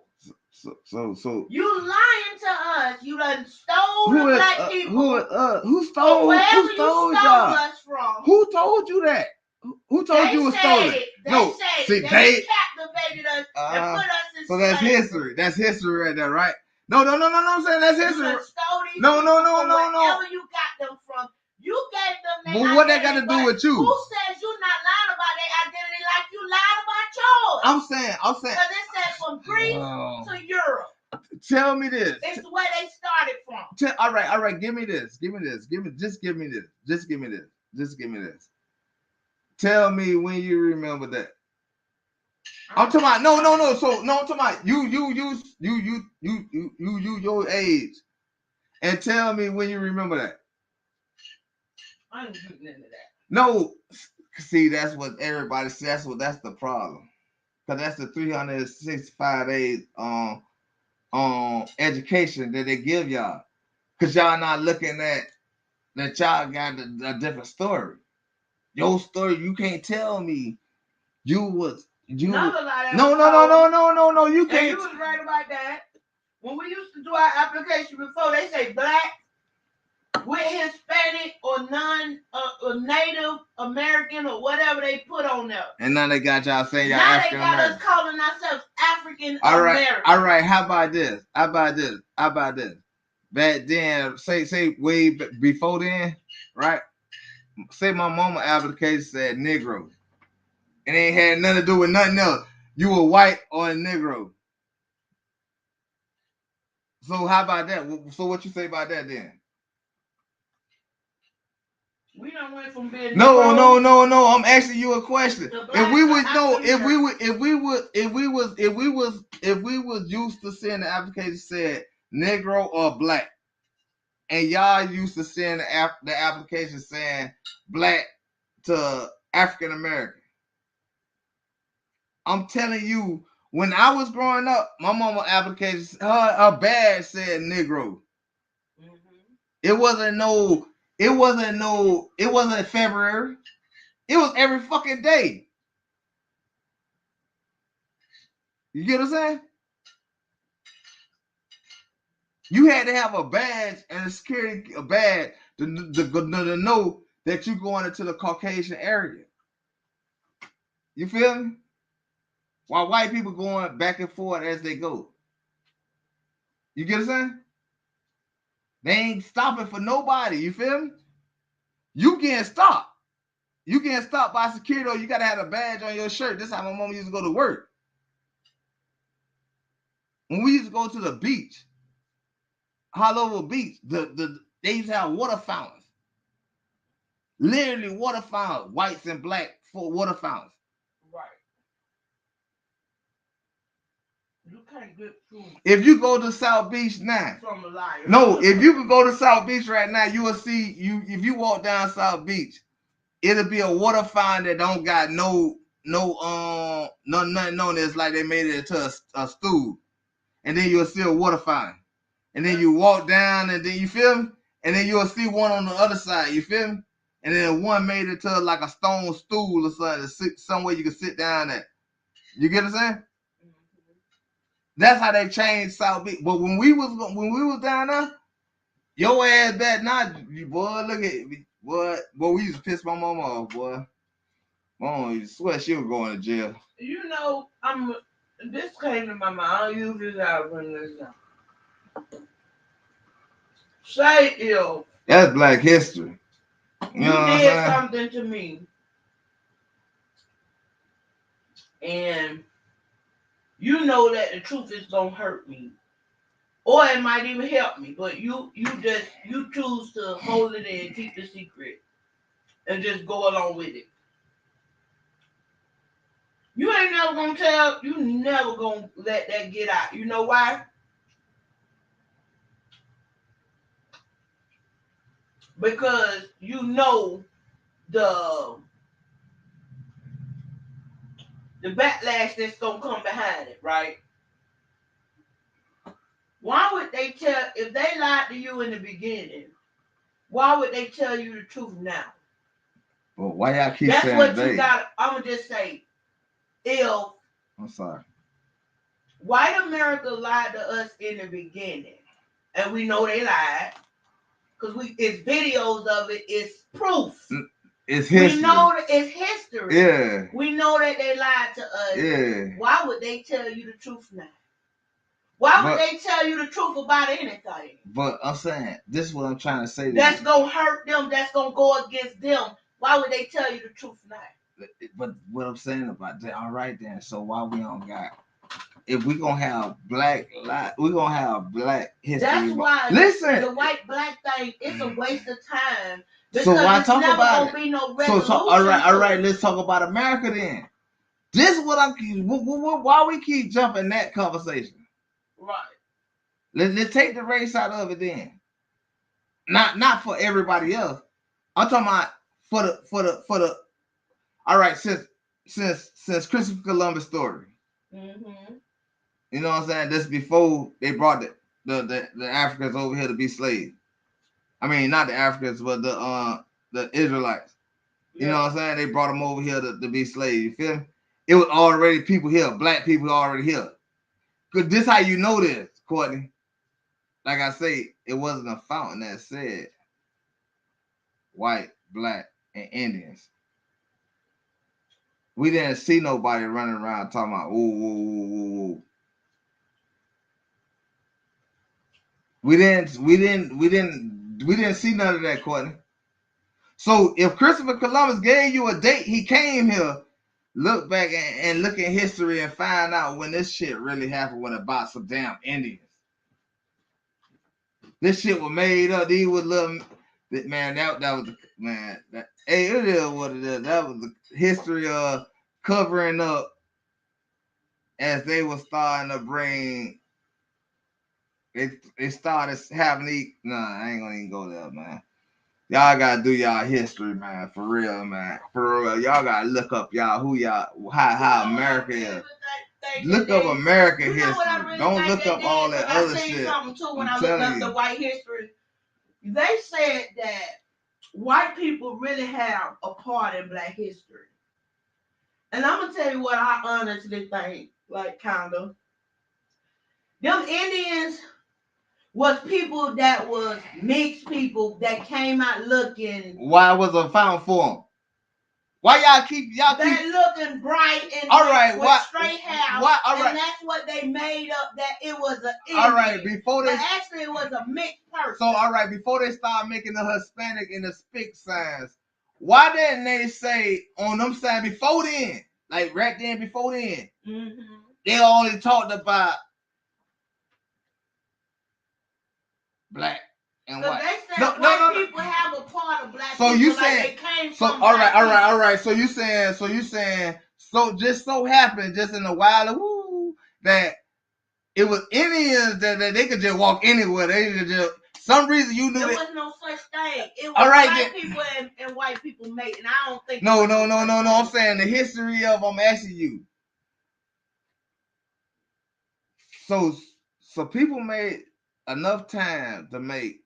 So
you lying to us. You done stole the black people.
Who stole y'all?
Us from.
Who told you that? Who told you was stolen?
They captivated us and put us in
so that's history. That's history right there, right? No. I'm saying that's history. No.
Wherever you got them from, you gave them.
But what that got to do with you?
Who says you not lying about their identity like you lied about yours?
I'm saying.
Because it says from Greece to Europe.
Tell me this.
It's where they started from.
All right. Give me this. Just give me this. Tell me when you remember that. I'm talking about no. So no, I'm talking about you your age, and tell me when you remember that.
I ain't getting into that.
No, see that's what everybody says. That's the problem, cause that's the 365 days education that they give y'all, cause y'all not looking at that y'all got a different story. Your story, you can't tell me you was you. No. You can't.
And you was right about that. When we used to do our application before, they say black with Hispanic or Native American or whatever they put on there.
And now they got y'all saying y'all
now
African American.
Now they got us calling ourselves African American.
All right. How about this? Back then, say way before then, right? Say my mama application said Negro. It ain't had nothing to do with nothing else. You were white or a Negro. So how about that? So what you say about that then?
We don't went from being
no. I'm asking you a question. If we was used to seeing the application said Negro or black, and y'all used to seeing the application saying black to African American, I'm telling you, when I was growing up, my mama application, her badge said Negro. Mm-hmm. It wasn't February. It was every fucking day. You get what I'm saying? You had to have a badge and a security badge to know that you're going into the Caucasian area. You feel me? While white people going back and forth as they go. You get what I'm saying? They ain't stopping for nobody. You feel me? You getting stopped. You getting stopped by security, or you gotta have a badge on your shirt. This is how my mom used to go to work. When we used to go to the beach, Hollow Beach, they used to have water fountains. Literally water fountains, whites and black for water fountains.
Right. You can't get through.
If you go to South Beach now,
from a liar.
No, if you could go to South Beach right now, you will see if you walk down South Beach, it'll be a water fountain that don't got nothing on it. It's like they made it into a stool. And then you'll see a water fountain. And then you walk down, and then you feel me? And then you'll see one on the other side, you feel me? And then one made it to like a stone stool or something, somewhere you can sit down at. You get what I'm saying? Mm-hmm. That's how they changed South Beach. But when we was down there, your ass back now, boy, look at me. Boy, we used to piss my mama off, boy. Mama used to swear she was going to jail.
You know, this came to my mind. I'll use this out when this down. Say ill.
That's Black History.
You did something to me. And you know that the truth is gonna hurt me. Or it might even help me. But you choose to hold it in, keep the secret, and just go along with it. You ain't never gonna tell, you never gonna let that get out. You know why? Because you know the backlash that's gonna come behind it, right? Why would they if they lied to you in the beginning, why would they tell you the truth now?
Well, why y'all keep saying
that's what you got. I'm gonna just say,
I'm sorry.
White America lied to us in the beginning, and we know they lied because it's videos of it. It's proof.
It's history.
We know that it's history.
Yeah.
We know that they lied to us.
Yeah.
Why would they tell you the truth now? Why would they tell you the truth about anything?
But I'm saying, this is what I'm trying to say.
That's going to hurt them. That's going to go against them. Why would they tell you the truth now?
But what I'm saying about that, all right then, so why we don't got, if we're going to have black life, we're going to have black history.
That's why the white-black thing, it's a waste of time. Because
so why talk about it?
Be no resolution
all right, let's talk about America then. This is what I'm. Why we keep jumping that conversation?
Right.
Let's take the race out of it then. Not for everybody else. I'm talking about for the. All right, since Christopher Columbus story.
Mm-hmm.
You know what I'm saying? This before they brought the Africans over here to be slaves. I mean, not the Africans, but the Israelites. You know what I'm saying? They brought them over here to be slaves. You feel me? It was already people here, black people already here. Cause this how you know this, Courtney. Like I say, it wasn't a fountain that said white, black, and Indians. We didn't see nobody running around talking about ooh. We didn't see none of that, Courtney. So if Christopher Columbus gave you a date, he came here. Look back and look at history and find out when this shit really happened. When about some damn Indians. This shit was made up. These was little man. That was man. Hey, it is what it is. That was the history of covering up as they were starting to bring. They started having I ain't gonna even go there, man. Y'all gotta do y'all history, man. For real, man. For real. Y'all gotta look up how America is. Look up American history. Really don't look up all that other shit.
Something too when I looked up the white history. They said that white people really have a part in black history. And I'm gonna tell you what I honestly think, like kinda. Them Indians was people that was mixed people that came out looking.
Why was a found for them? Why y'all keep
looking bright and
all right?
With straight hair. Why? All right. And that's what they made up that it was an Indian.
All right, before they
actually it was a mixed person.
So all right, before they start making the Hispanic and the Spic signs, why didn't they say on them signs before then, like right then before then, they only talked about black and white.
They said white people have a part of black people.
You
like
saying
they came
so?
From
all right. So you saying so just so happened just in a while that it was Indians that they could just walk anywhere. They could just some reason you knew
there
was
no such thing. It was black people and white people mating. I don't think.
No. I'm saying the history of. I'm asking you. So people made enough time to make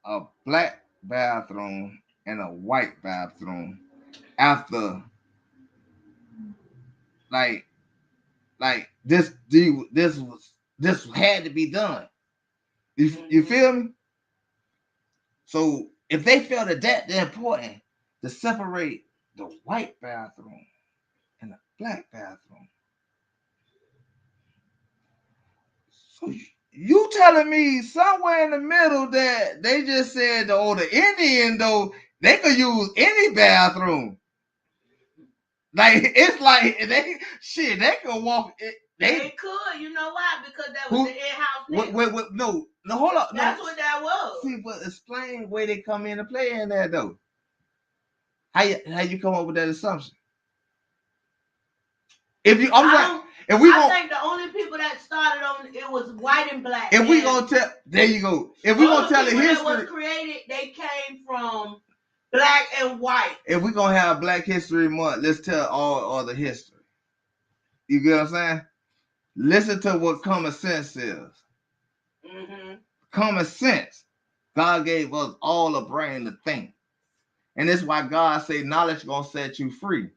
a black bathroom and a white bathroom after like this had to be done. You feel me? So if they felt that important to separate the white bathroom and the black bathroom, so you telling me somewhere in the middle that they just said the Indian though they could use any bathroom. Like it's like they could walk.
They could, you know why? Because that was the in-house.
Wait, no, hold up.
That's what that was.
See, but explain where they come in to play in there though. How you come up with that assumption? I think
the only people that started on it was white and black.
If we gonna tell, there you go. If we gonna tell the history
that was created, they came from black and white.
If we gonna have Black History Month, let's tell all the history. You get what I'm saying? Listen to what common sense is. Common sense. God gave us all a brain to think, and that's why God say knowledge gonna set you free.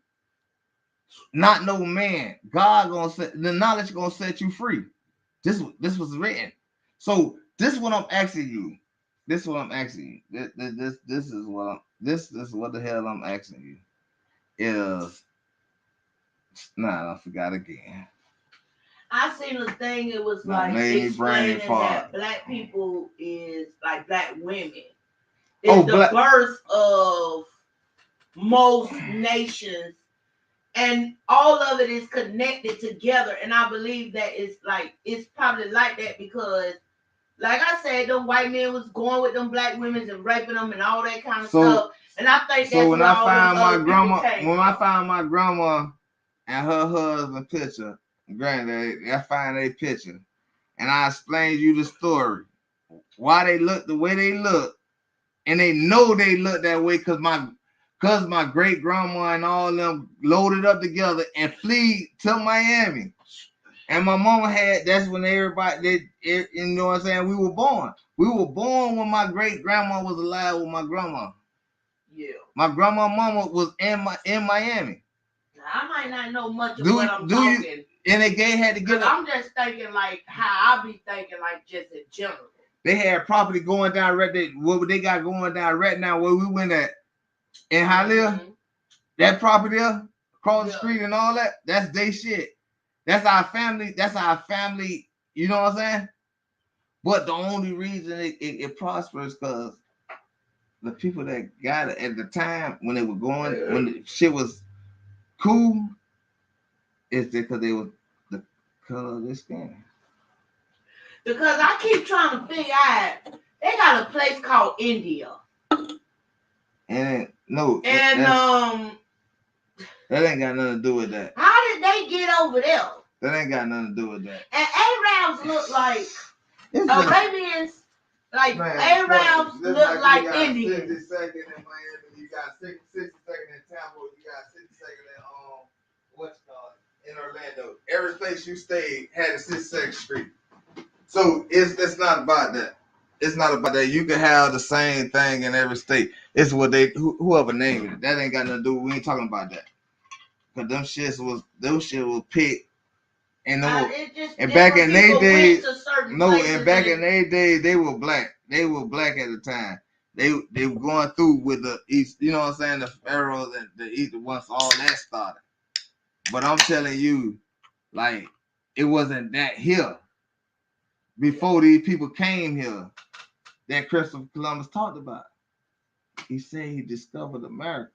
Not no man. God gonna set the knowledge gonna set you free. This was written. So this is what I'm asking you. This is what I'm asking you. This is what the hell I'm asking you. Is I forgot again.
I seen the thing. It was like explaining that black people is like black women. It's the birth of most nations. And all of it is connected together. And I believe that it's probably like that because, like I said, them white men was going with them black women and raping them and all that kind of stuff. And I think that's
when I found my grandma and her husband picture, granddad, I find a picture, and I explained you the story, why they look the way they look, and they know they look that way because my great grandma and all them loaded up together and flee to Miami. And my mama that's when everybody, you know what I'm saying? We were born. We were born when my great grandma was alive with my grandma.
Yeah.
My grandma mama was in Miami.
Now, I might not know much of what I'm talking.
And they had to get.
I'm just thinking like how I be thinking like just in general.
They had property going down right there. What they got going down right now where we went at in Hialeah. That property there, across the street and all that. That's they shit. That's our family. That's our family. You know what I'm saying? But the only reason it prospers because the people that got it at the time when they were going, when the shit was cool, is because they was the color of their skin.
Because I keep trying to figure out, they got a place called India.
And no.
And
that ain't got nothing to do with that.
How did they get over there?
That ain't got nothing to do with that.
And Arabs look like Arabians, like Arabs look like Indians.
60-second in Miami, you got 60-second in Tampa, you got 60-second in Orlando. Every place you stayed had a 62nd Street. So it's not about that. It's not about that. You can have the same thing in every state. It's what whoever named it. That ain't got nothing to do. We ain't talking about that. Cause those shit was picked. And and back in their days, back in their days, they were black. They were black at the time. They were going through with the East, you know what I'm saying, the pharaohs and the East once all that started. But I'm telling you, like, it wasn't that here. Before these people came here, that Christopher Columbus talked about. He said he discovered America.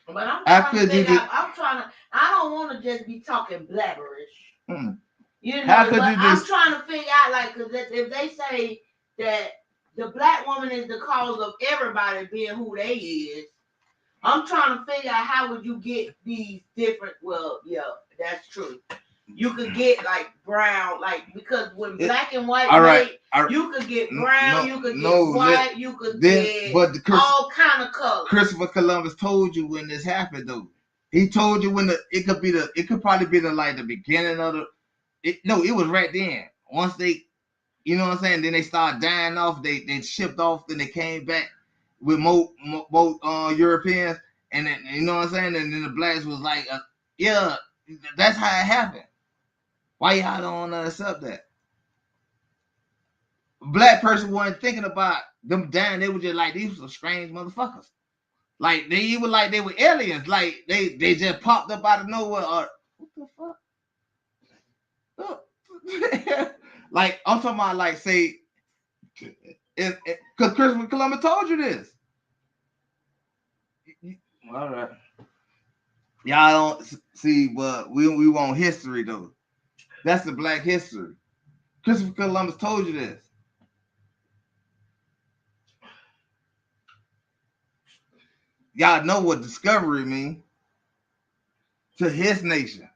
But I don't want to just be talking blabberish.
Mm.
You know, I'm trying to figure out, like, because if they say that the black woman is the cause of everybody being who they is, I'm trying to figure out how would you get these different, well, yeah, that's true. You could get like brown, like because when black and white you could get brown, you could get white, you could get all kind of colors.
Christopher Columbus told you when this happened, though. He told you when it could probably be the beginning of it was right then. Once they, you know what I'm saying, then they started dying off. They shipped off, then they came back with more Europeans, and then you know what I'm saying, and then the blacks was like, yeah, that's how it happened. Why y'all don't accept that? Black person wasn't thinking about them dying. They were just like, these were strange motherfuckers. Like they were aliens. Like they just popped up out of nowhere. Or what the fuck? Like I'm talking about, like, say, because Christopher Columbus told you this. All right. Y'all don't see, but we want history though. That's the black history. Christopher Columbus told you this. Y'all know what discovery means to his nation.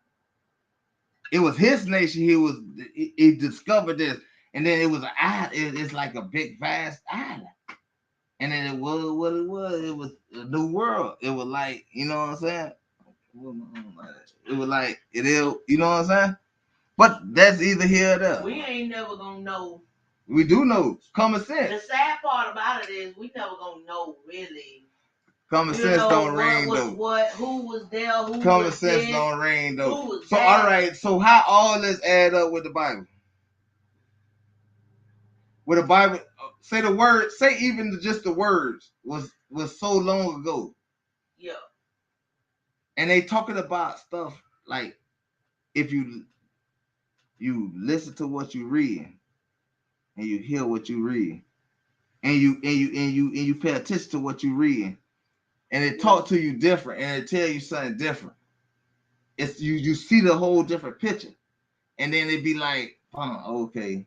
It was his nation. He discovered this, and then it was an island. It's like a big vast island, and then it was what it was. It was a new world. It was like, you know what I'm saying. It was like it is. You know what I'm saying. But that's either here or there.
We ain't never gonna know.
We do know. Common sense.
The sad part about it is we never gonna know really.
Common sense don't reign though.
Who was there?
Common sense don't reign though. So all right. So how all this add up with the Bible? With the Bible, say the word. Say even just the words was so long ago.
Yeah.
And they talking about stuff like if you listen to what you read, and you hear what you read, and you pay attention to what you read, and it talk to you different, and it tell you something different. It's you see the whole different picture, and then it be like, okay,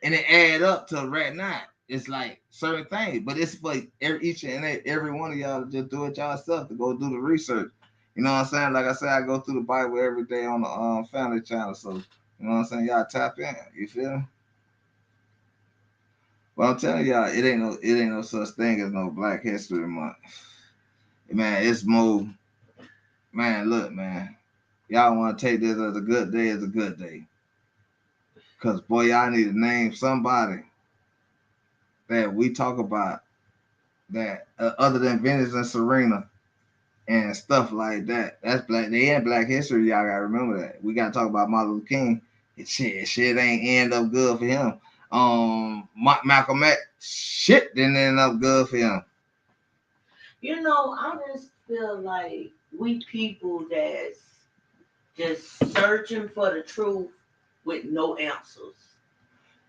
and it add up to right now. It's like certain things, but it's like each and every one of y'all just do it yourself to go do the research. You know what I'm saying? Like I said, I go through the Bible every day on the Family Channel. So you know what I'm saying? Y'all tap in. You feel me? But I'm telling y'all, it ain't no such thing as no Black History Month. Man, it's more. Man, look, man. Y'all want to take this as a good day as a good day. Cause boy, y'all need to name somebody that we talk about that other than Venus and Serena and stuff like that. That's black. They ain't Black History. Y'all gotta remember that. We gotta talk about Martin Luther King. Shit ain't end up good for him. Malcolm X, shit didn't end up good for him.
You know, I just feel like we people that's just searching for the truth with no answers.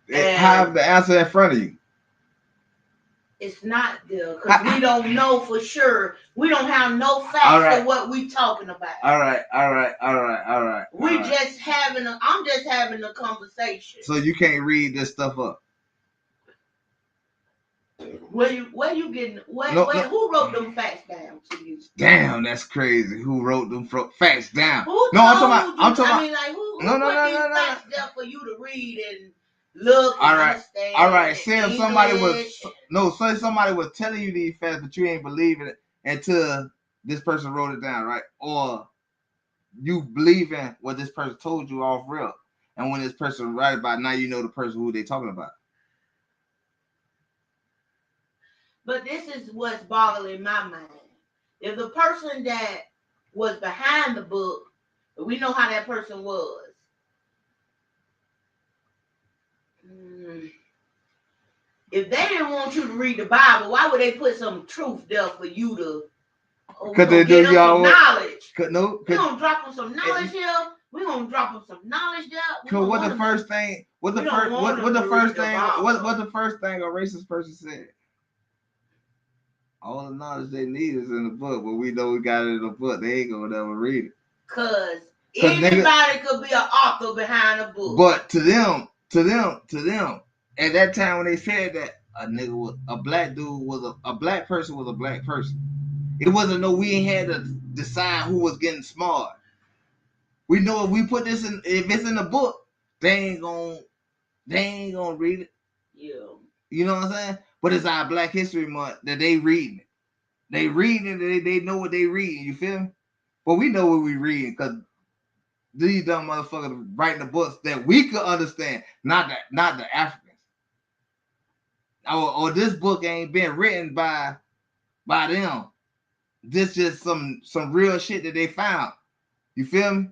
Have the answer in front of you.
It's not there because we don't know for sure. We don't have no facts of what we talking about.
All right.
I'm just having a conversation.
So you can't read this stuff up.
Where you getting? Who wrote them facts down to you?
Damn, that's crazy. Who wrote them facts down?
I'm talking about. Who put these facts down for you to read and look and understand?
All right. Say if somebody was telling you these facts, but you ain't believing it until this person wrote it down, right? Or you believe in what this person told you off real, and when this person write about, now you know the person who they talking about.
But this is what's boggling my mind. If the person that was behind the book, we know how that person was. If they didn't want you to read the Bible, why would they put some truth there for you to? Because they do y'all knowledge. We're gonna drop them some knowledge here. We're gonna drop them some knowledge there.
Cause what the first thing a racist person said? All the knowledge they need is in the book, but we know we got it in the book. They ain't gonna never read it.
Cause anybody could be an author behind a book.
But to them, at that time when they said that a black person was a black person. It wasn't we ain't had to decide who was getting smart. We know if we put this in, if it's in the book, they ain't gonna read it.
Yeah.
You know what I'm saying? But it's our Black History Month that they reading it. They reading it. They know what they reading. You feel me? But we know what we reading because these dumb motherfuckers writing the books that we could understand, not the Africans. Or this book ain't been written by them. This just some real shit that they found. You feel me?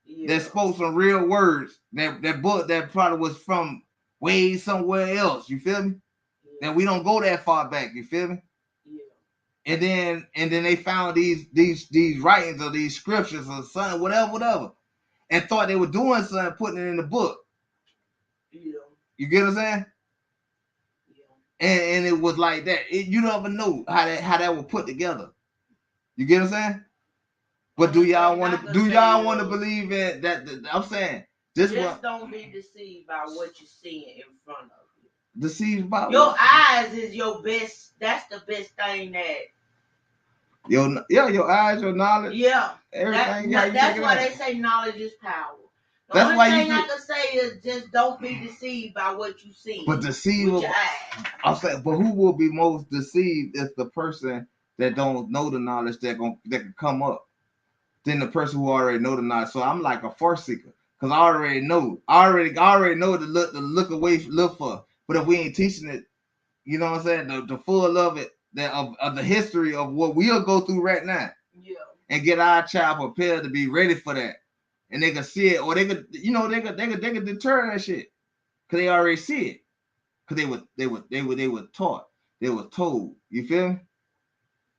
Yeah. That spoke some real words. That book that probably was from way somewhere else. You feel me? Yeah. That we don't go that far back. You feel me? Yeah. And then they found these writings or these scriptures or something, whatever, and thought they were doing something, putting it in the book. Yeah. You get what I'm saying? Yeah. And it was like that. You never know how that was put together. You get what I'm saying? But do y'all want to believe in that? I'm saying
just don't be deceived by what you're seeing in front of you.
Deceived by
your eyes is your best. That's the best thing that.
Your eyes, your knowledge.
Yeah,
everything.
That's why they say knowledge is power. The only thing I can say is just don't be deceived by what you see.
But deceived with your eyes. I'm saying, but who will be most deceived is the person that don't know the knowledge that can come up, than the person who already know the knowledge. So I'm like a force seeker because I already know. I already know the look for. But if we ain't teaching it, you know what I'm saying, the full of it, of the history of what we'll go through right now, yeah, and get our child prepared to be ready for that, and they can see it, or they could deter that shit because they already see it because they were taught, they were told. You feel me?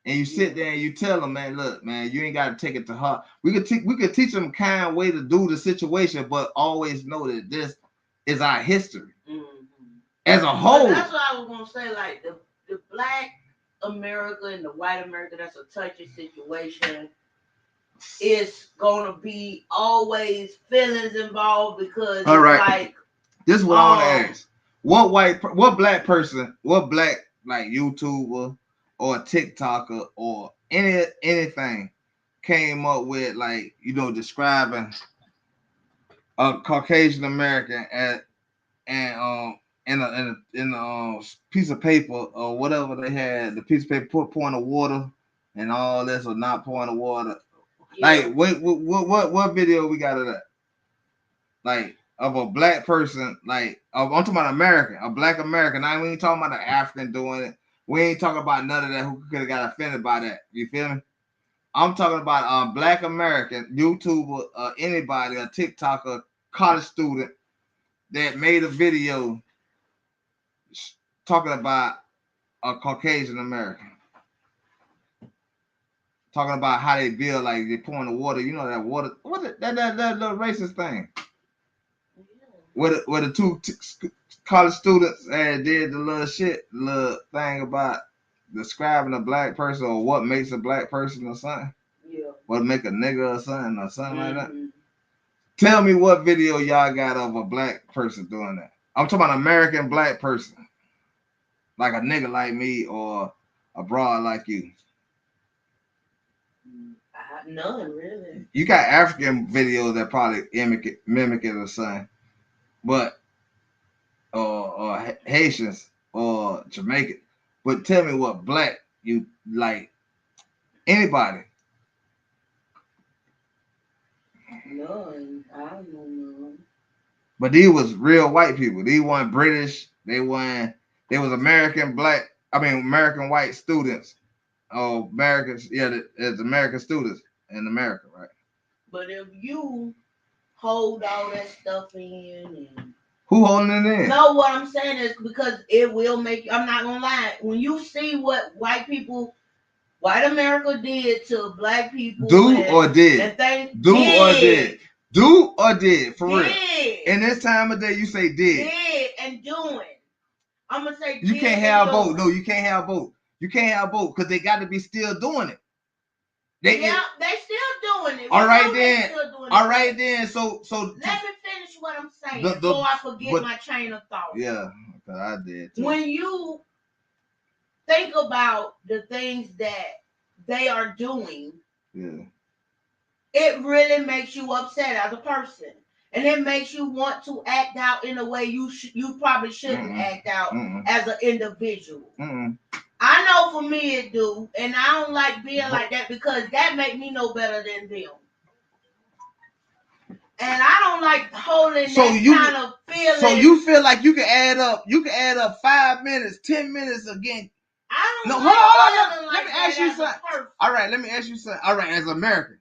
And you sit there and you tell them, man, look, man, you ain't got to take it to heart. We could teach them kind way to do the situation, but always know that this is our history as a whole.
Well, that's what I was gonna say. Like the Black America and the white America, that's a touchy situation. It's gonna be always feelings involved because
all right.
Like
this is what I want to ask: what black person, what black like YouTuber or TikToker or anything came up with, like, describing a Caucasian American in a piece of paper or whatever they had, the piece of paper pouring the water and all this, or not pouring the water. Yeah. Like, what video we got of that? Like, of a black person, like, I'm talking about American, a black American. Now, we ain't talking about the African doing it. We ain't talking about none of that who could have got offended by that. You feel me? I'm talking about a black American YouTuber, anybody, a TikToker, college student that made a video talking about a Caucasian American. Talking about how they build, like they pouring the water. You know that water, that little racist thing. Where the two college students did the little thing about describing a black person or what makes a black person or something. Yeah. What make a nigga or something like that. Tell me what video y'all got of a black person doing that. I'm talking about American black person. Like a nigga like me or a broad like you.
None, really.
You got African videos that probably mimic it or something. But or Haitians or Jamaican. But tell me what black you like. Anybody.
None. I don't know.
But these was real white people. These weren't British. They was American American white students. Oh, Americans, yeah, it's American students in America, right?
But if you hold all that stuff in and
who holding it in?
No, what I'm saying is because it will make you, I'm not gonna lie, when you see what white America did to black people,
do or did for real. In this time of day, you say did
and doing. I'm gonna say
you can't have both. No, you can't have both. You can't have both because they got to be still doing it.
They still doing it.
All right then. So
let me finish what I'm saying before I forget my chain of thought.
Yeah, I did too.
When you think about the things that they are doing, it really makes you upset as a person. And it makes you want to act out in a way you probably shouldn't act out as an individual. I know for me it do, and I don't like being like that because that make me know better than them. And I don't like holding kind of feeling.
So you feel like you can add up 5 minutes, 10 minutes again.
I don't
hold on. Let me ask you something. All right, let me ask you something. All right, as an American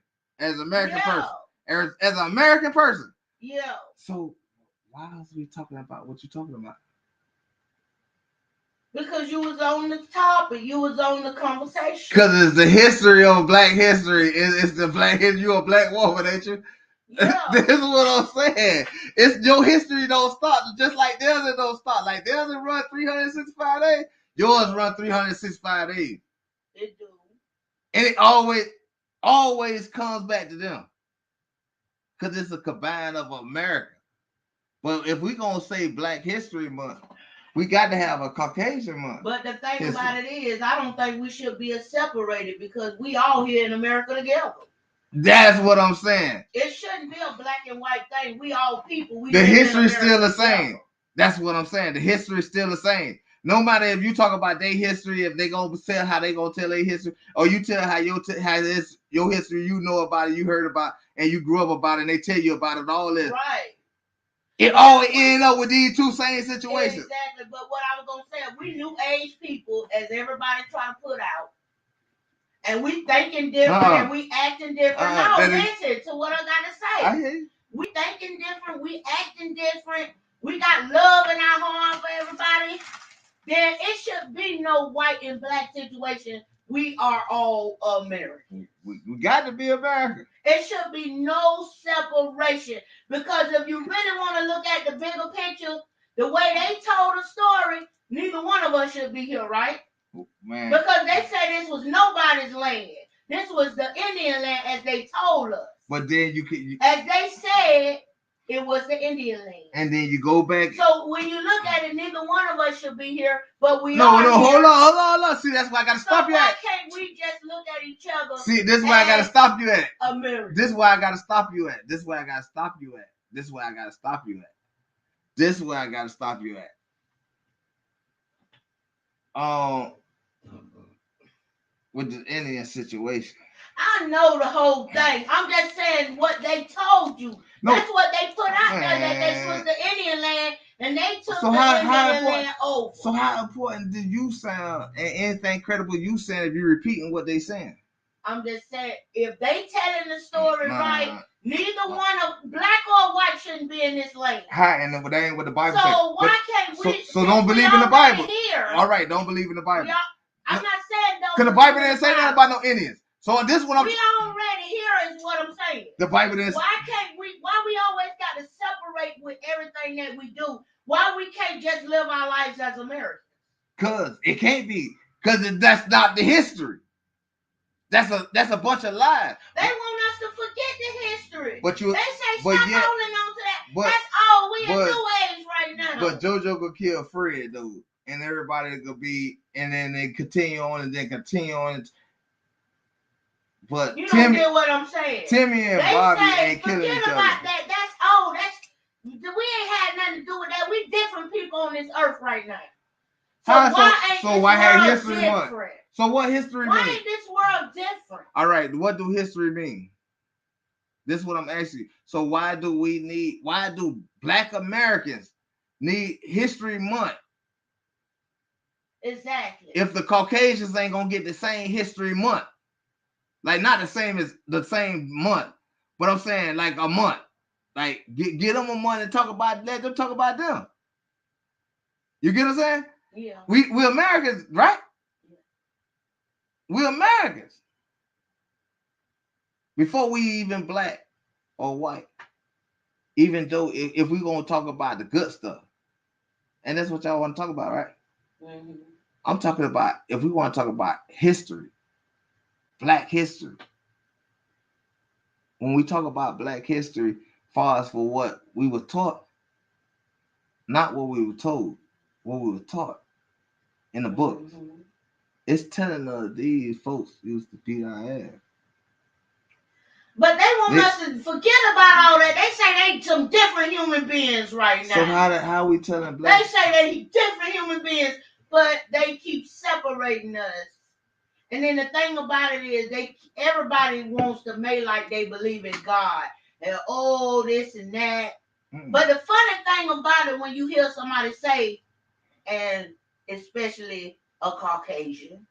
person. As an American person.
Yeah.
So why else are we talking about what you're talking about?
Because you was on the topic, you was on the conversation.
Because it's the history of Black history. It's the Black history. You a black woman, ain't you? Yeah. This is what I'm saying. It's your history don't stop just like theirs don't stop. Like theirs run 365 days. Yours run 365 days.
It do.
And it always comes back to them. Because it's a combine of America. But if we're going to say Black History Month, we got to have a Caucasian month.
But the thing about it is, I don't think we should be separated because we all here in America together.
That's what I'm saying.
It shouldn't be a black and white thing. We all people.
The history's still the same. That's what I'm saying. The history is still the same. No matter if you talk about their history, if they gonna tell how they gonna tell their history, or you tell how your history you know about it, you heard about, and you grew up about it, and they tell you about it, all this.
Right.
It always end up with these two same situations.
Exactly. But what I was gonna say, we new age people, as everybody trying to put out, and we thinking different, and we acting different. Listen to what I gotta say.
I hear you.
We thinking different, we acting different. We got love in our heart for everybody. Then it should be no white and black situation. We are all American.
We got to be American.
It should be no separation. Because if you really want to look at the bigger picture, the way they told the story, neither one of us should be here, right?
Man.
Because they say this was nobody's land. This was the Indian land as they told us.
But then
as they said, It was the Indian land.
And then you go back.
So when you look at it, neither one of us should be here, but we
No,
are
no,
here.
hold on. See, that's why I gotta stop you
why
at.
can't we just look at each other?
See, this is why I gotta stop you at.
America.
This is why I gotta stop you at. This is why I gotta stop you at. This is why I gotta stop you at. This is where I gotta stop you at. With the Indian situation.
I know the whole thing. I'm just saying what they told you. No, that's what they put out there, that this was the Indian land, and they took the Indian land over.
So how important do you sound, and anything credible you saying if you're repeating what they saying?
I'm just saying, if they telling the story right, neither one of black or white shouldn't be in this land.
Hi, and that ain't what the Bible says.
So why can't we?
So don't believe in the Bible. All right, don't believe in the Bible.
I'm not saying though.
Because the Bible didn't say nothing about no Indians. So this one,
we already here is what I'm saying.
The Bible didn't.
Why can't we? Why we always got to separate with everything that we do? Why we can't just live our lives as Americans?
Cause it can't be. Cause that's not the history. That's a bunch of lies.
They want us to forget the history.
But you,
they say stop holding on to that. That's all we in New Age right now.
But JoJo could kill Fred though, and everybody could be, and then they continue on and then continue on. But
you don't get what I'm saying.
Timmy and Bobby ain't killing each other.
Forget about that. That's we ain't had nothing to do with that. We different people on this earth right now. So why had history month? So what history mean? Why ain't this world different?
All right, what do history mean? This is what I'm asking you. So why do black Americans need history month?
Exactly.
If the Caucasians ain't gonna get the same history month. Like not the same as the same month, but I'm saying like a month. Like get them a month and talk about, let them talk about them. You get what I'm saying?
Yeah.
We Americans, right? Yeah. We're Americans. Before we even black or white. Even though if we're gonna talk about the good stuff, and that's what y'all want to talk about, right? Mm-hmm. I'm talking about if we want to talk about history. Black history. When we talk about black history, far as for what we were taught, not what we were told, what we were taught in the books. Mm-hmm. It's telling us these folks used to beat our ass.
But they want us to forget about all that. They say they some different human beings right now.
So how we telling black?
They say they different human beings, but they keep separating us. And then the thing about it is, everybody wants to make like they believe in God and this and that. Mm. But the funny thing about it, when you hear somebody say, and especially a Caucasian,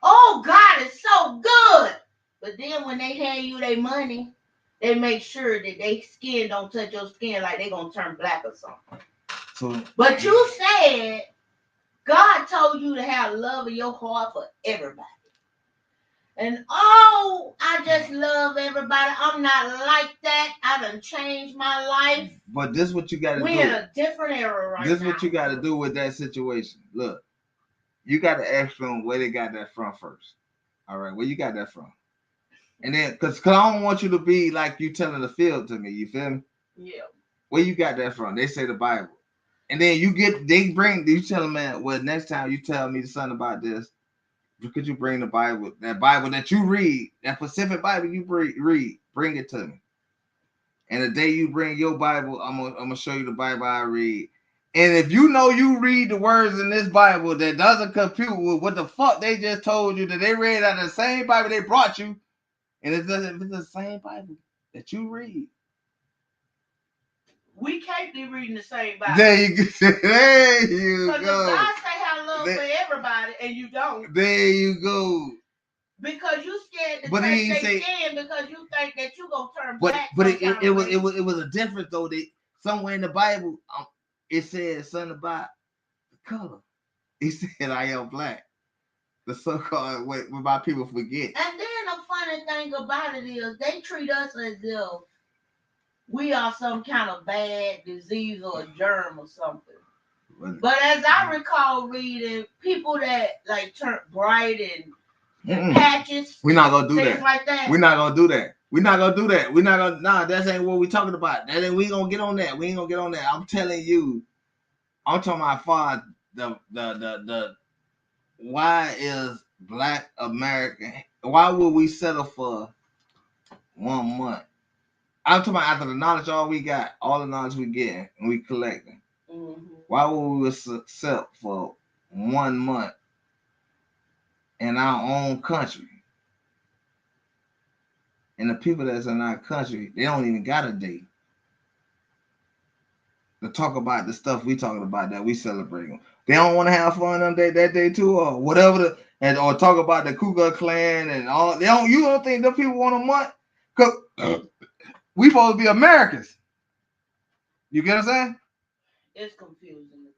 oh, God is so good. But then when they hand you their money, they make sure that their skin don't touch your skin like they gonna turn black or something. But you said God told you to have love in your heart for everybody. And I just love everybody. I'm not like that. I done changed my life.
But this is what you got to do.
We're in a different era right now.
This is what you got to do with that situation. Look, you got to ask them where they got that from first. All right, where you got that from? And then, because I don't want you to be like you telling the field to me. You feel me?
Yeah.
Where you got that from? They say the Bible. And then you tell them, man, well, next time you tell me something about this, could you bring the Bible, that Bible that you read, that specific Bible you read, bring it to me. And the day you bring your Bible, I'm gonna show you the Bible I read. And if you know you read the words in this Bible that doesn't compute with what the fuck they just told you, that they read out of the same Bible they brought you, and if it's the same Bible that you read,
we can't be reading the same Bible.
There you go. There you go.
Because God say have love for everybody, and you don't.
There you go.
Because you scared to touch their skin because you think that you gonna turn black.
But it was a difference though. That somewhere in the Bible, it said something about the color. It said I am black. The so-called what my people forget.
And then the funny thing about it is they treat us as if we are some kind of bad disease or a germ or something. But as I recall reading, people that like turn bright and patches,
we're not gonna do that.
Like that.
We're not gonna do that. We're not gonna do that. We're not gonna. Nah, that ain't what we talking about. That ain't. We ain't gonna get on that. We ain't gonna get on that. I'm telling you. I'm talking about far the. Why is Black American? Why would we settle for 1 month? I'm talking about after the knowledge all we got, all the knowledge we getting and we collecting.
Mm-hmm.
Why would we accept for 1 month in our own country? And the people that's in our country, they don't even got a date to talk about the stuff we talking about that we celebrating. They don't want to have fun on that day too, or whatever, or talk about the Ku Klux Klan and all. They don't. You don't think them people want a month? Cause we supposed to be Americans. You get what I'm saying?
It's confusing to me.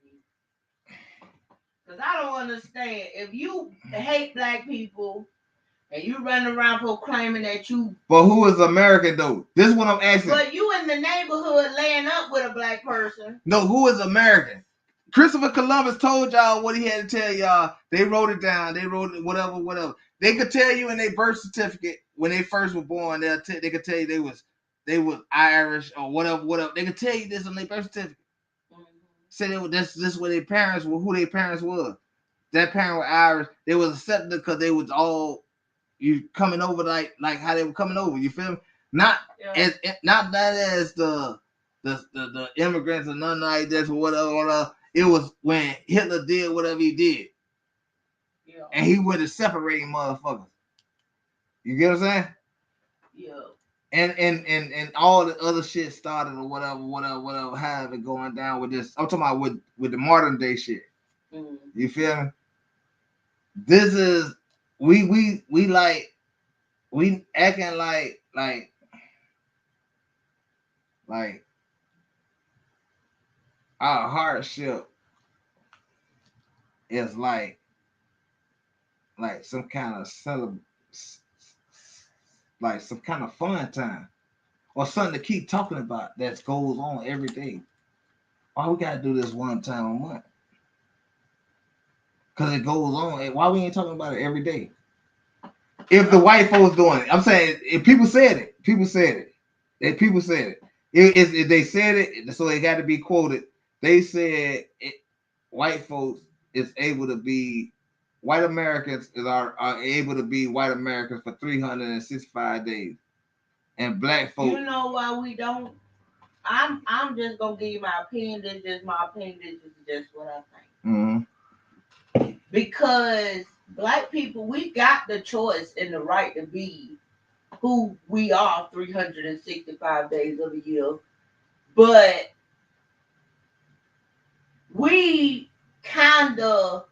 Because I don't understand. If you hate black people and you run around proclaiming that you...
But who is American, though? This is what I'm asking.
But you in the neighborhood laying up with a black person.
No, who is American? Christopher Columbus told y'all what he had to tell y'all. They wrote it down. They wrote it, whatever. They could tell you in their birth certificate when they first were born. They could tell you they was Irish or whatever. They could tell you this on their birth certificate. Say this where their parents were, who their parents were. That parent was Irish. They was accepted because they was all you coming over like how they were coming over. You feel me? Not as the immigrants or nothing like this or whatever. It was when Hitler did whatever he did. Yeah. And he would have separated motherfuckers. You get what I'm saying?
Yeah.
And all the other shit started or whatever, have it going down with this. I'm talking about with the modern day shit. Mm-hmm. You feel me? This is we acting like our hardship is like some kind of like some kind of fun time or something to keep talking about that goes on every day. Why we gotta do this one time a month? Because it goes on. Why we ain't talking about it every day? If the white folks doing it, I'm saying if people said it. If people said it. If they said it, so it got to be quoted. They said white folks is able to be white Americans are able to be white Americans for 365 days, and black folks.
You know why we don't? I'm just gonna give you my opinion. This is just my opinion. This is just what I think. Mm-hmm. Because black people, we got the choice and the right to be who we are 365 days of the year, but we kind of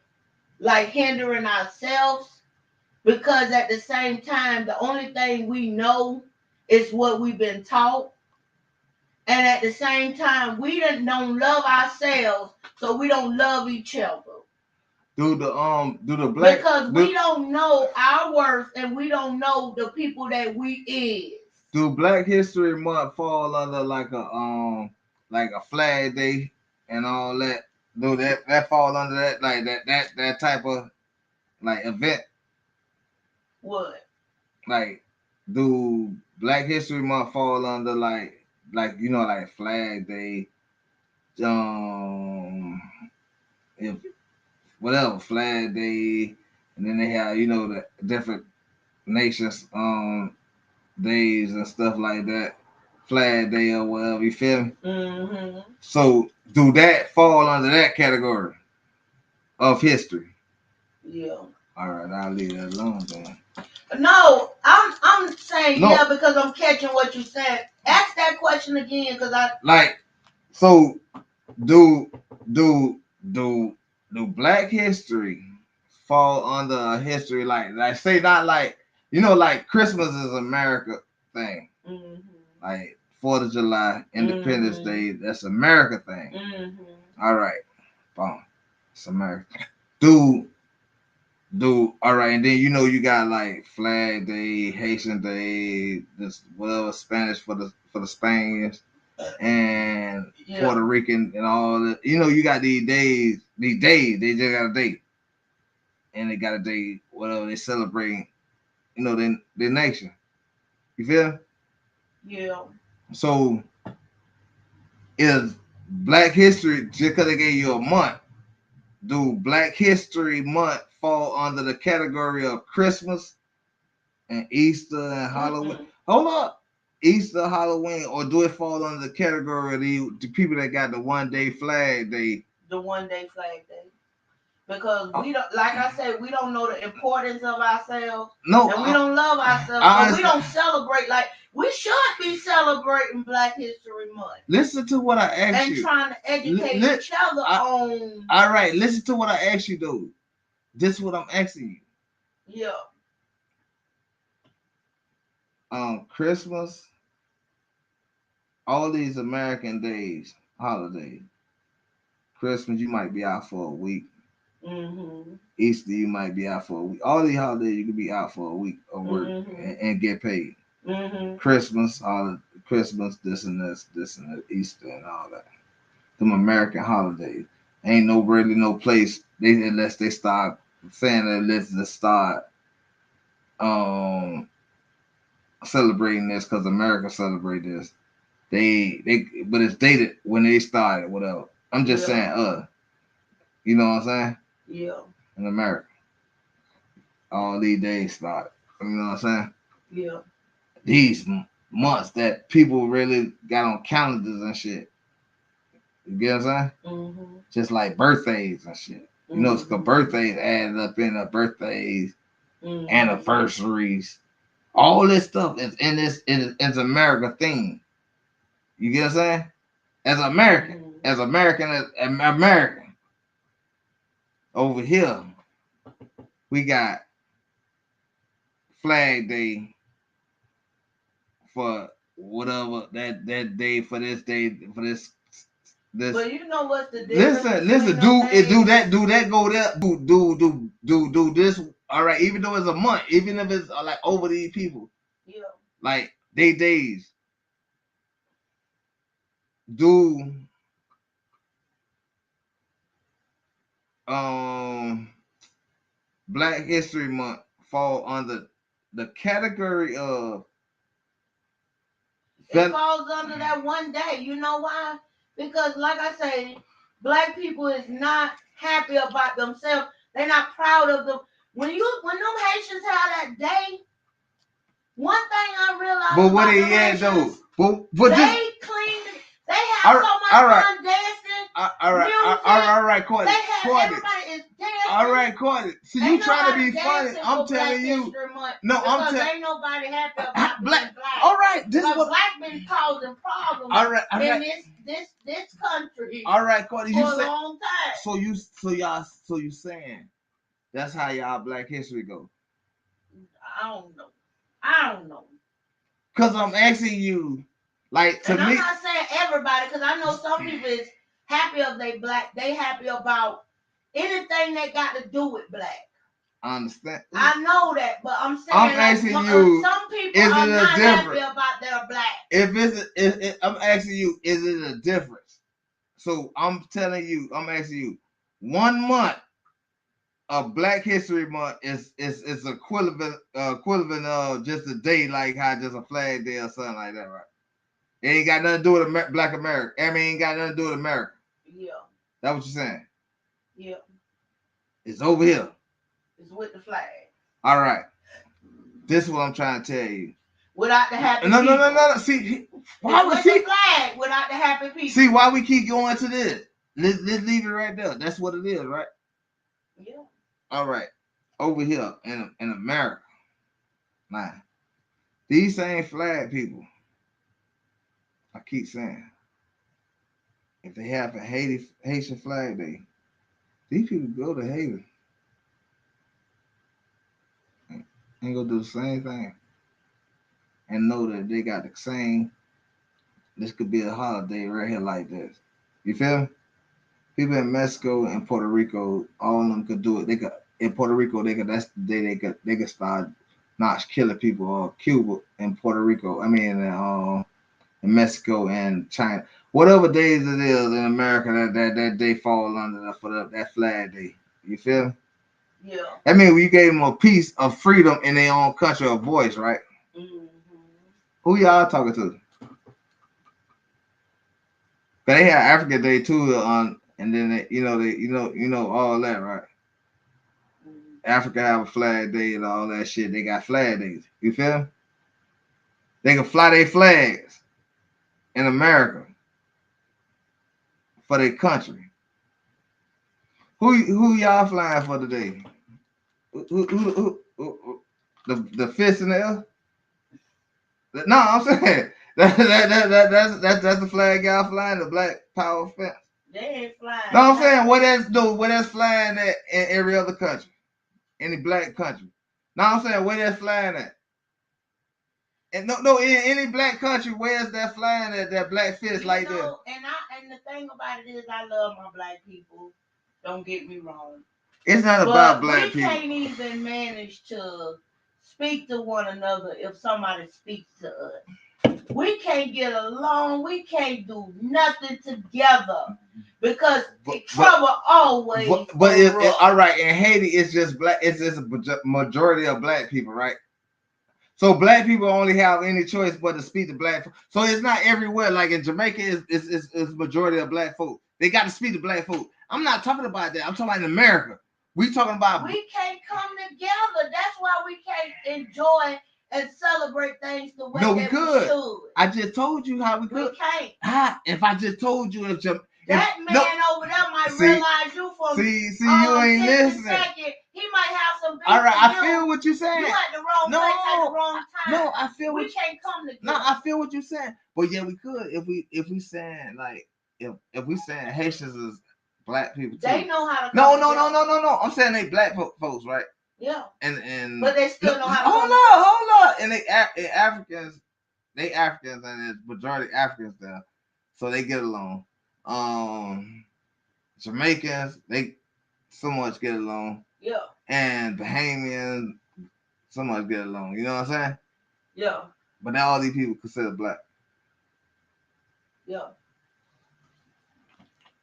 like hindering ourselves because at the same time, the only thing we know is what we've been taught. And at the same time, we don't love ourselves, so we don't love each other.
Do the black,
because we don't know our worth and we don't know the people that we is.
Do Black History Month fall under like a Flag Day and all that? Do that fall under that like that type of like event?
What?
Like, do Black History Month fall under like you know like Flag Day, if whatever Flag Day, and then they have the different nations days and stuff like that, Flag Day or whatever. You feel me? Mm-hmm. So do that fall under that category of history?
Yeah.
All right, I'll leave that alone then.
No, I'm saying yeah because I'm catching what you said. Ask that question again because I
like. So do Black history fall under a history like say not like like Christmas is America thing, mm-hmm. like 4th of July, Independence mm-hmm. Day, that's America thing. Mm-hmm. All right, boom, it's America. Do all right, and then you got like Flag Day, Haitian Day, this whatever Spanish for the Spaniards, and Puerto Rican and all that. You got these days. They just got a date, and they got a day whatever they celebrate. Their nation. You feel?
Yeah.
So is Black History just because they gave you a month? Do Black History Month fall under the category of Christmas and Easter and Halloween?
Mm-mm.
Hold up, Easter, Halloween, or do it fall under the category of the people that got the 1 day flag day?
The 1 day flag day. Because
Uh,
we don't, like I said, we don't know the importance of ourselves,
no,
and we don't love ourselves,
I
so we don't
understand.
celebrate like we should be celebrating Black History Month
Listen to what I asked
and
you.
trying to educate each other on.
All right, listen to what I asked you though. This is what I'm asking
Yeah.
you. Christmas, all these American days, holidays. Christmas, you might be out for a week.
Mm-hmm.
Easter, you might be out for a week. All these holidays, you could be out for a week of work and get paid.
Mm-hmm.
Christmas, Christmas, this and that, Easter and all that. Them American holidays. Ain't no really no place unless they start saying that let's start celebrating this because America celebrate this. But it's dated when they started, whatever. I'm just saying, you know what I'm saying?
Yeah.
In America, all these days started. You know what I'm saying?
Yeah.
These months that people really got on calendars and shit. You get what I'm saying?
Mm-hmm.
Just like birthdays and shit. You know, it's because birthdays added up in the birthdays, anniversaries. All this stuff is in this is America thing. You get what I'm saying? As American, as American, over here, we got Flag Day for whatever that day for this day for this.
But you know what's the difference?
Listen, do that, go there, do this. All right, even though it's a month, even if it's like over these people,
yeah,
like they days, do Black History Month fall under the category of?
It falls under that 1 day. You know why? Because, like I say, Black people is not happy about themselves. They're not proud of them. When them Haitians have that day, one thing I realized
but what
about
they
them
had
Haitians,
though?
they clean. They have so much fun dancing.
All right, Courtney.
Everybody is dancing.
All right, Courtney. So you trying to be funny? I'm telling you.
No, I'm telling. Ain't nobody happy about
Black.
being Black.
All right, this is what
Black been causing problems.
All right.
In this country.
All right, Courtney. You
for a long time.
So you saying that's how y'all Black History go?
I don't know.
Cause I'm asking you, like to
and
me.
I'm not saying everybody, because I know some people is happy of they Black. They happy about anything that got to do with Black.
I understand.
I know that, but I'm saying
I'm asking you,
some people are not happy about their Black.
I'm asking you, is it a difference? So I'm asking you, 1 month of Black History Month is equivalent of just a day like how just a Flag Day or something like that, right? It ain't got nothing to do with Black America. I mean, ain't got nothing to do with America.
Yeah.
That's what you're saying?
Yeah.
It's over here.
It's with the flag.
All right. This is what I'm trying to tell you.
Without the happy
people.
the flag, without the happy people.
See why we keep going to this? Let's leave it right there. That's what it is, right?
Yeah.
All right. Over here in America. Now, these same flag people, I keep saying, if they have a Haitian Flag Day, these people go to Haiti and go do the same thing and know that they got the same. This could be a holiday right here like this. You feel me? People in Mexico and Puerto Rico, all of them could do it. They could in Puerto Rico. That's the day they could start not killing people. Or Cuba and Puerto Rico. I mean, in Mexico and China. Whatever days it is in America that day fall under for that Flag Day. You feel me?
Yeah.
I mean, we gave them a piece of freedom in their own country, a voice, right?
Mm-hmm.
Who y'all talking to? But they had African Day too on, and then they all that, right? Africa have a flag day and all that shit. They got flag days. You feel me? They can fly their flags in America for their country. Who y'all flying for today? The fist in the air? No, I'm saying that's the flag y'all flying, the Black Power fence.
They ain't flying.
No, I'm saying where that's flying at in every other country, any black country. No, I'm saying where that's flying at. And no, in any black country, where's that flying at that black fist like that?
And the thing about it is, I love my black people. Don't get me wrong.
It's not about black people.
We can't even manage to speak to one another if somebody speaks to us. We can't get along. We can't do nothing together because trouble always.
But all right, in Haiti, it's just black. It's just a majority of black people, right? So black people only have any choice but to speak to black folk. So it's not everywhere. Like in Jamaica, it's majority of black folk. They got to speak to black folk. I'm not talking about that. I'm talking about in America. We talking about.
We can't come together. That's why we can't enjoy and celebrate things the way we should.
I just told you how we could.
We can't.
If I just told you
that man over there might realize you from
you ain't listening.
Second, he might have some.
All right, I feel what you're saying.
You at the wrong place at the wrong time.
No, I feel
we can't come together.
No, I feel what you're saying. But yeah, we could if we saying like if we saying Haitians is black people too.
They know how to.
No. I'm saying they black folks, right?
Yeah.
And
but they still know how to.
Hold on. And they Africans and it's majority Africans there, so they get along. Jamaicans, they so much get along.
Yeah.
And Bahamians, so much get along. You know what I'm saying?
Yeah.
But now all these people considered black.
Yeah.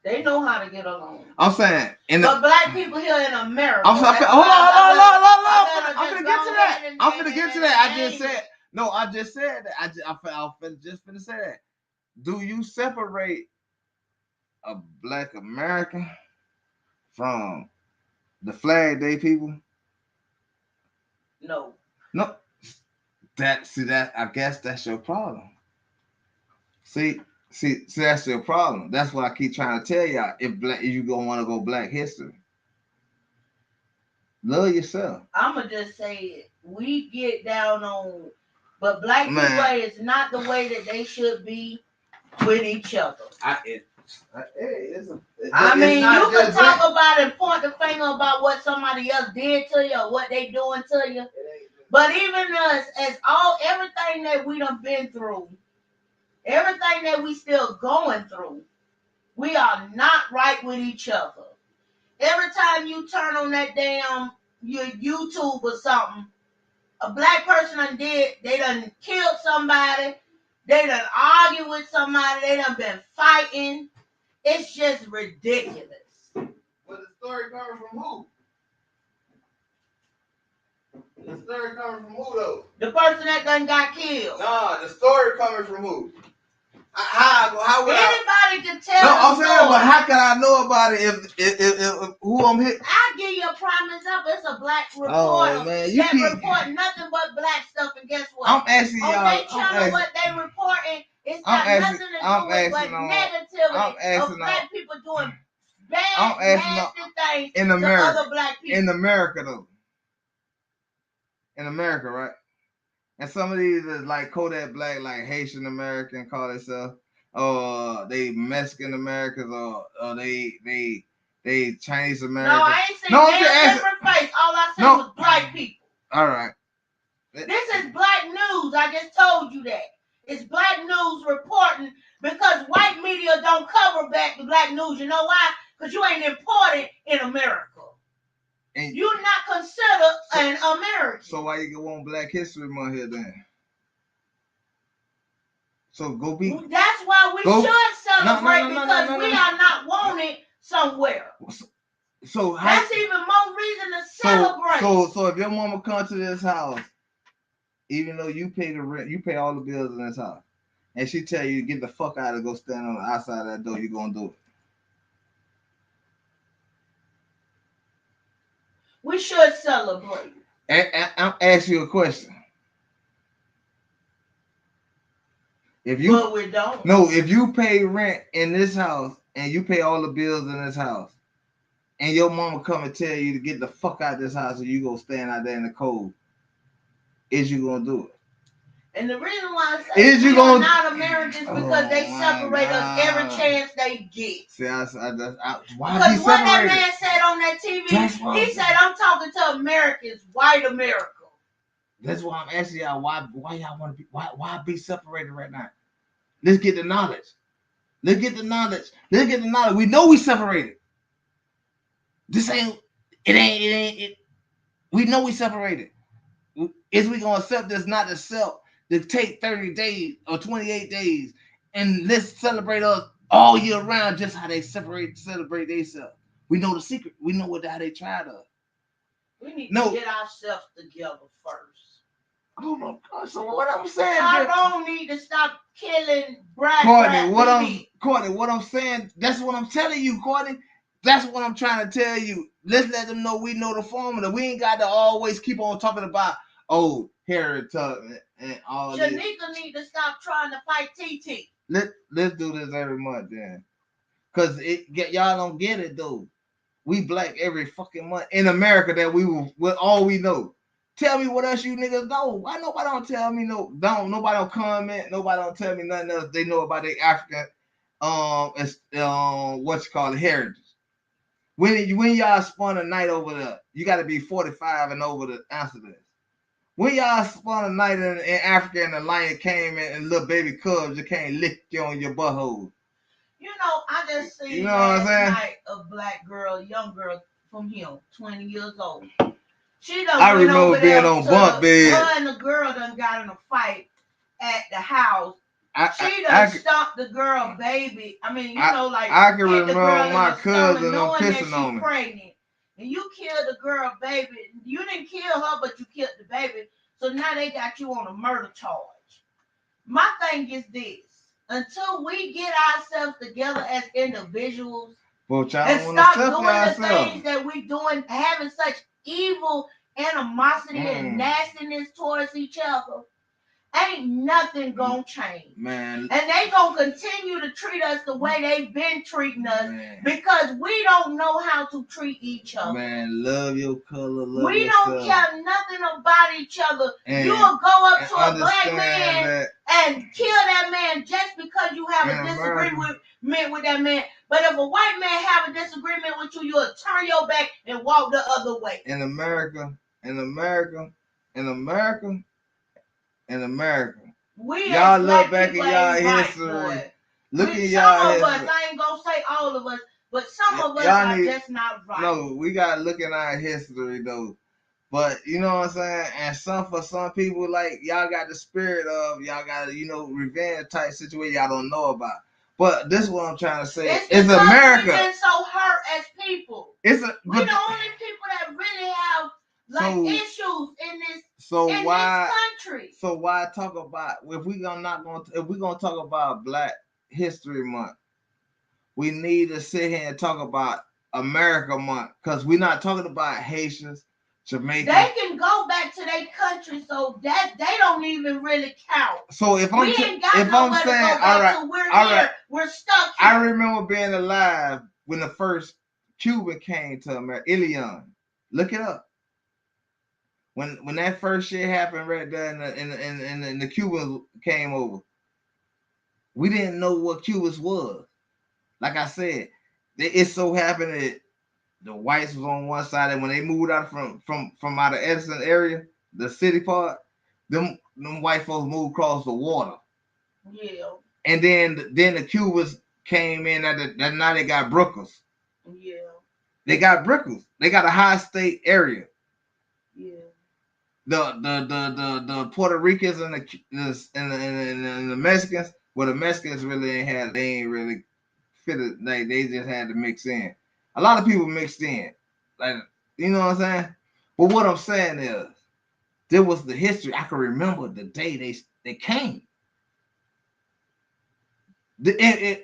They know how to get along.
I'm saying,
but black people here in America.
Hold on. I'm gonna get to that. I just said that. I just finna say that. Do you separate a black American from the Flag Day people?
No.
That I guess that's your problem. See, that's your problem. That's what I keep trying to tell y'all. If you gonna want to go Black History, love yourself.
I'ma just say it. We get down on, but black people is not the way that they should be with each other.
You can
talk about and point the finger about what somebody else did to you or what they doing to you. But even us, everything that we done been through, everything that we still going through, we are not right with each other. Every time you turn on that damn your YouTube or something, a black person they done killed somebody, they done argued with somebody, they done been fighting. It's just ridiculous.
But the story coming from who? The story coming from who though?
The person that done got killed.
Nah, the story coming from who? How would
anybody can tell?
No, I'm saying, but how can I know about it if who I'm hitting?
I'll give you a prime example. It's a black reporter report nothing but black stuff, and guess what?
I'm asking y'all.
On their channel, what they reporting, it's got nothing to do with but negativity of black people doing bad, nasty things
in America,
to other black people.
In America, though. In America, right? And some of these is like Kodak Black, like Haitian American, call themselves, or they Mexican Americans, or they Chinese American.
No, I ain't saying different face. All I said was black people.
All right.
This is black news. I just told you that. It's black news reporting because white media don't cover back the black news. You know why? Because you ain't important in America. And you're not considered an American.
So why you go on Black History Month here then? So go be.
That's why we should celebrate because we are not wanted somewhere.
So
that's even more reason to celebrate.
So if your mama come to this house even though you pay the rent, you pay all the bills in this house, and she tell you to get the fuck out and go stand on the outside of that door, you gonna do it?
We should celebrate.
I'm asking you a question. If you
But we don't.
no, if you pay rent in this house and you pay all the bills in this house, and your mama come and tell you to get the fuck out of this house, and you go stand out there in the cold, is you gonna do it?
And the reason why I say
Is you
we
gonna
are not Americans because they separate us every chance they get.
See, why
because
be
what that
separated?
man said on that TV, he said, "I'm talking to Americans, white America."
That's why I'm asking y'all why y'all want to be why be separated right now? Let's get the knowledge. Let's get the knowledge. Let's get the knowledge. We know we separated. This ain't it. We know we separated. Is we gonna accept this not to self to take 30 days or 28 days and let's celebrate us all year round just how they celebrate themselves? We know the secret. We know how they tried us.
We need to get ourselves together first.
Oh my God! So what I'm saying,
Tyrone need to stop killing
Courtney. What I'm saying, that's what I'm telling you, Courtney. That's what I'm trying to tell you. Let's let them know we know the formula. We ain't got to always keep on talking about Harriet Tubman and all
this. Shanika need to stop trying to fight TT.
Let's do this every month then, cause y'all don't get it though. We black every fucking month in America that we will with all we know. Tell me what else you niggas know. Why nobody don't tell me nobody don't comment, nobody don't tell me nothing else they know about the African what's called heritage. When y'all spend a night over there, you gotta be 45 and over to answer this. When y'all spent a night in Africa and the lion came in and little baby cubs just can't lick you on your butthole.
You know, I just seen last night a black girl, young girl from him, 20 years old. She done I went remember over being on bunk bed. Her and the girl done got in a fight at the house. She done stomped the girl baby. I mean, I can remember my cousin pissing on me. Pregnant. And you killed the girl baby. You didn't kill her, but you killed the baby. So now they got you on a murder charge. My thing is this. Until we get ourselves together as individuals and stop doing the things that we doing, having such evil animosity and nastiness towards each other, ain't nothing gonna change. Man. And they gonna continue to treat us the way they've been treating us because we don't know how to treat each other. Man, love your color, love we yourself. Don't care nothing about each other. You will go up to a black man and kill that man just because you have a disagreement with that man. But if a white man have a disagreement with you, you'll turn your back and walk the other way. In America, y'all look back at y'all history. Look at y'all history. Some of us, I ain't gonna say all of us, but some of us are just not right. No, we gotta look at our history though. But you know what I'm saying? And for some people, like y'all got the spirit of y'all got revenge type situation y'all don't know about. But this is what I'm trying to say. It's America. We've been so hurt as people. We're the only people that really have issues in this. This country. So why talk about if we're gonna talk about Black History Month, we need to sit here and talk about America Month because we're not talking about Haitians, Jamaicans. They can go back to their country, so that they don't even really count. So if I'm saying, all right, we're stuck here. I remember being alive when the first Cuban came to America. Ilion, look it up. When that first shit happened right there and the Cubans came over, we didn't know what Cubans was. Like I said, it so happened that the whites was on one side, and when they moved out from out of Edison area, the city part, them white folks moved across the water. Yeah. And then the Cubans came in that now they got Brookers. Yeah. They got Brookers. They got a high state area. Yeah. The Puerto Ricans and the Mexicans, well, the Mexicans really ain't really fitted. Like they just had to mix in. A lot of people mixed in, like you know what I'm saying. But what I'm saying is,
There was the history. I can remember the day they came. I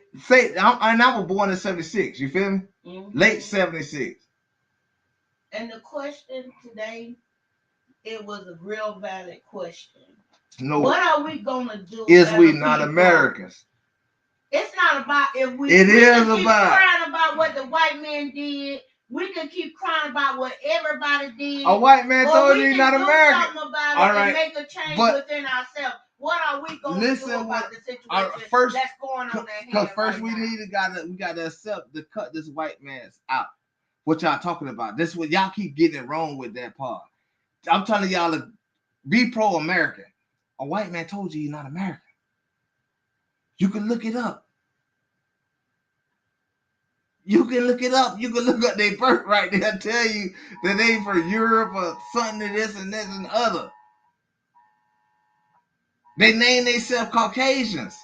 was born in 76. You feel me? Mm-hmm. Late 76.
And the question today, it was a real valid question. No. What are we gonna do?
Is we not people? Americans?
It's not about if we.
It
we
is
can keep
about
crying about what the white man did. We can keep crying about what everybody did.
A white man told you he's not American.
Something about all it right. And make a change within ourselves. What are we going to do about the situation first, that's going on there? Because
first we gotta accept to cut this white man's out. What y'all talking about? This is what y'all keep getting it wrong with that part. I'm telling y'all to be pro-American. A white man told you he's not American. You can look it up. You can look it up. You can look up their birthright. They'll tell you that they from Europe or something to this and this and other. They name themselves Caucasians.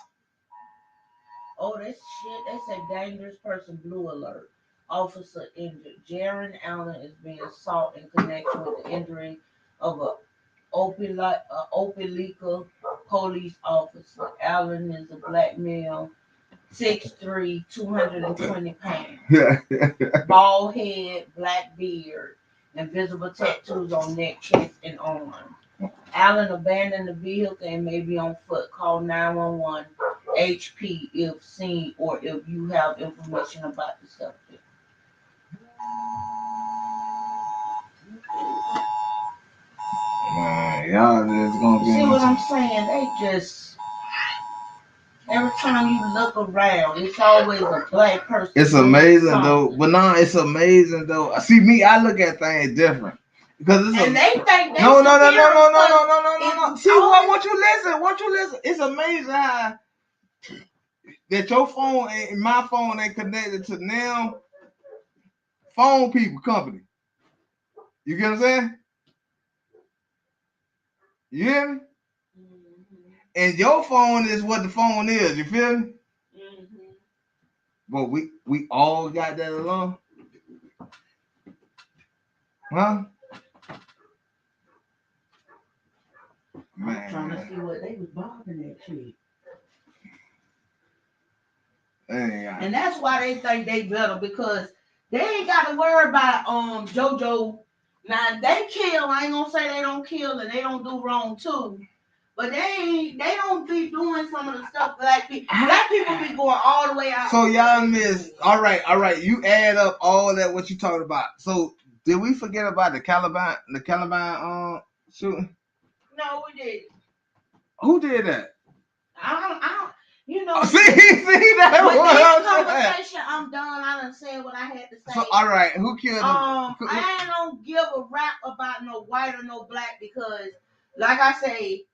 Oh, that's shit. That's a dangerous person. Blue alert. Officer injured. Jaron Allen is being assaulted in connection with the injury of a Opelika police officer. Allen is a black male. 6'3", 220 pounds. Bald head, black beard, and visible tattoos on neck, chest, and arm. Allen abandoned the vehicle and may be on foot. Call 911 HP if seen or if you have information about the subject.
Y'all just gonna
see what I'm saying? They just. Every time you look around, it's always a black person.
It's amazing though. But no, it's amazing though. See me, I look at things different. Because it's
and they think they
no. See what? Won't you listen? It's amazing how that your phone and my phone ain't connected to now phone people company. You get what I'm saying? You hear me? And your phone is what the phone is. You feel me? Mm-hmm. But we all got that along. Huh?
Man. I'm trying to see what they was bothering that shit. And that's why they think they better because they ain't got to worry about JoJo. Now they kill. I ain't gonna say they don't kill and they don't do wrong too. But they don't be doing some of the stuff black people be going all the way out.
So y'all miss. All right. You add up all that what you talking about. So did we forget about the Caliban shooting?
No, we didn't.
Who did that?
I don't. You know.
See that?
With this conversation, I'm done. I done said what I had to say.
So all right, who killed him?
I don't give a rap about no white or no black because, like I say.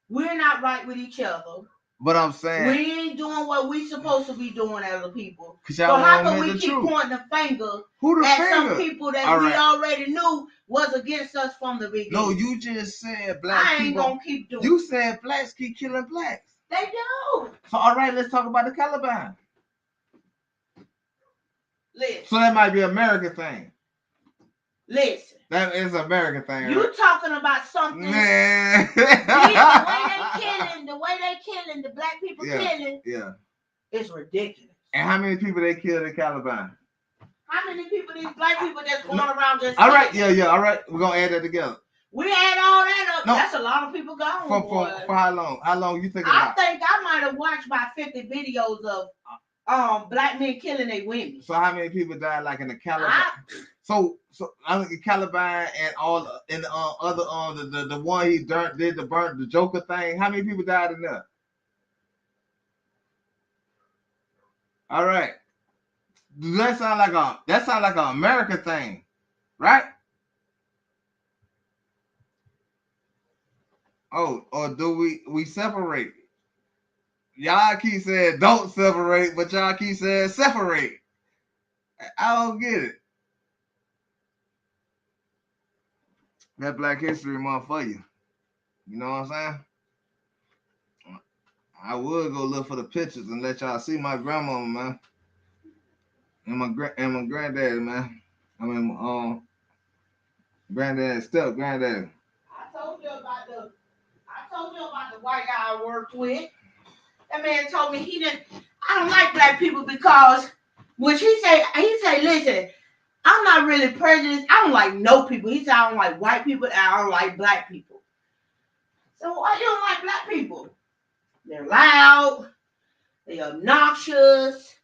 We're not right with each other.
But I'm saying
we ain't doing what we supposed to be doing as a people. So how can we keep pointing the finger at some people that we already knew was against us from the beginning?
No, you just said black people.
I ain't gonna keep doing.
You said blacks keep killing blacks.
They do.
So all right, let's talk about the Caliban.
Listen.
So that might be an American thing.
Listen.
That is an American thing.
You
right?
talking about something?
Man.
the way they killing, the black people killing.
Yeah.
It's ridiculous.
And how many people they killed in Caliban?
How many people these black people that's going around just?
All right, yeah. All right, we're gonna add that together.
We add all that up. No. That's a lot of people gone.
For how long? How long you think?
I think I might have watched about 50 videos of black men killing their women.
So how many people died like in the Caliban? So I think Caliban and all and other the one he did the Joker thing. How many people died in there? All right. That sound like an American thing, right? Oh, or do we separate? Y'all keep saying don't separate, but y'all keep saying separate. I don't get it. That Black History Month for you. You know what I'm saying? I would go look for the pictures and let y'all see my grandmama, man. And my granddaddy, man. I mean, granddad, step granddaddy.
I told you told you about the white guy I worked with. That man told me I don't like black people because, which he say, listen, I'm not really prejudiced. I don't like no people. He said I don't like white people and I don't like black people. So why you don't like black people? They're loud, they obnoxious,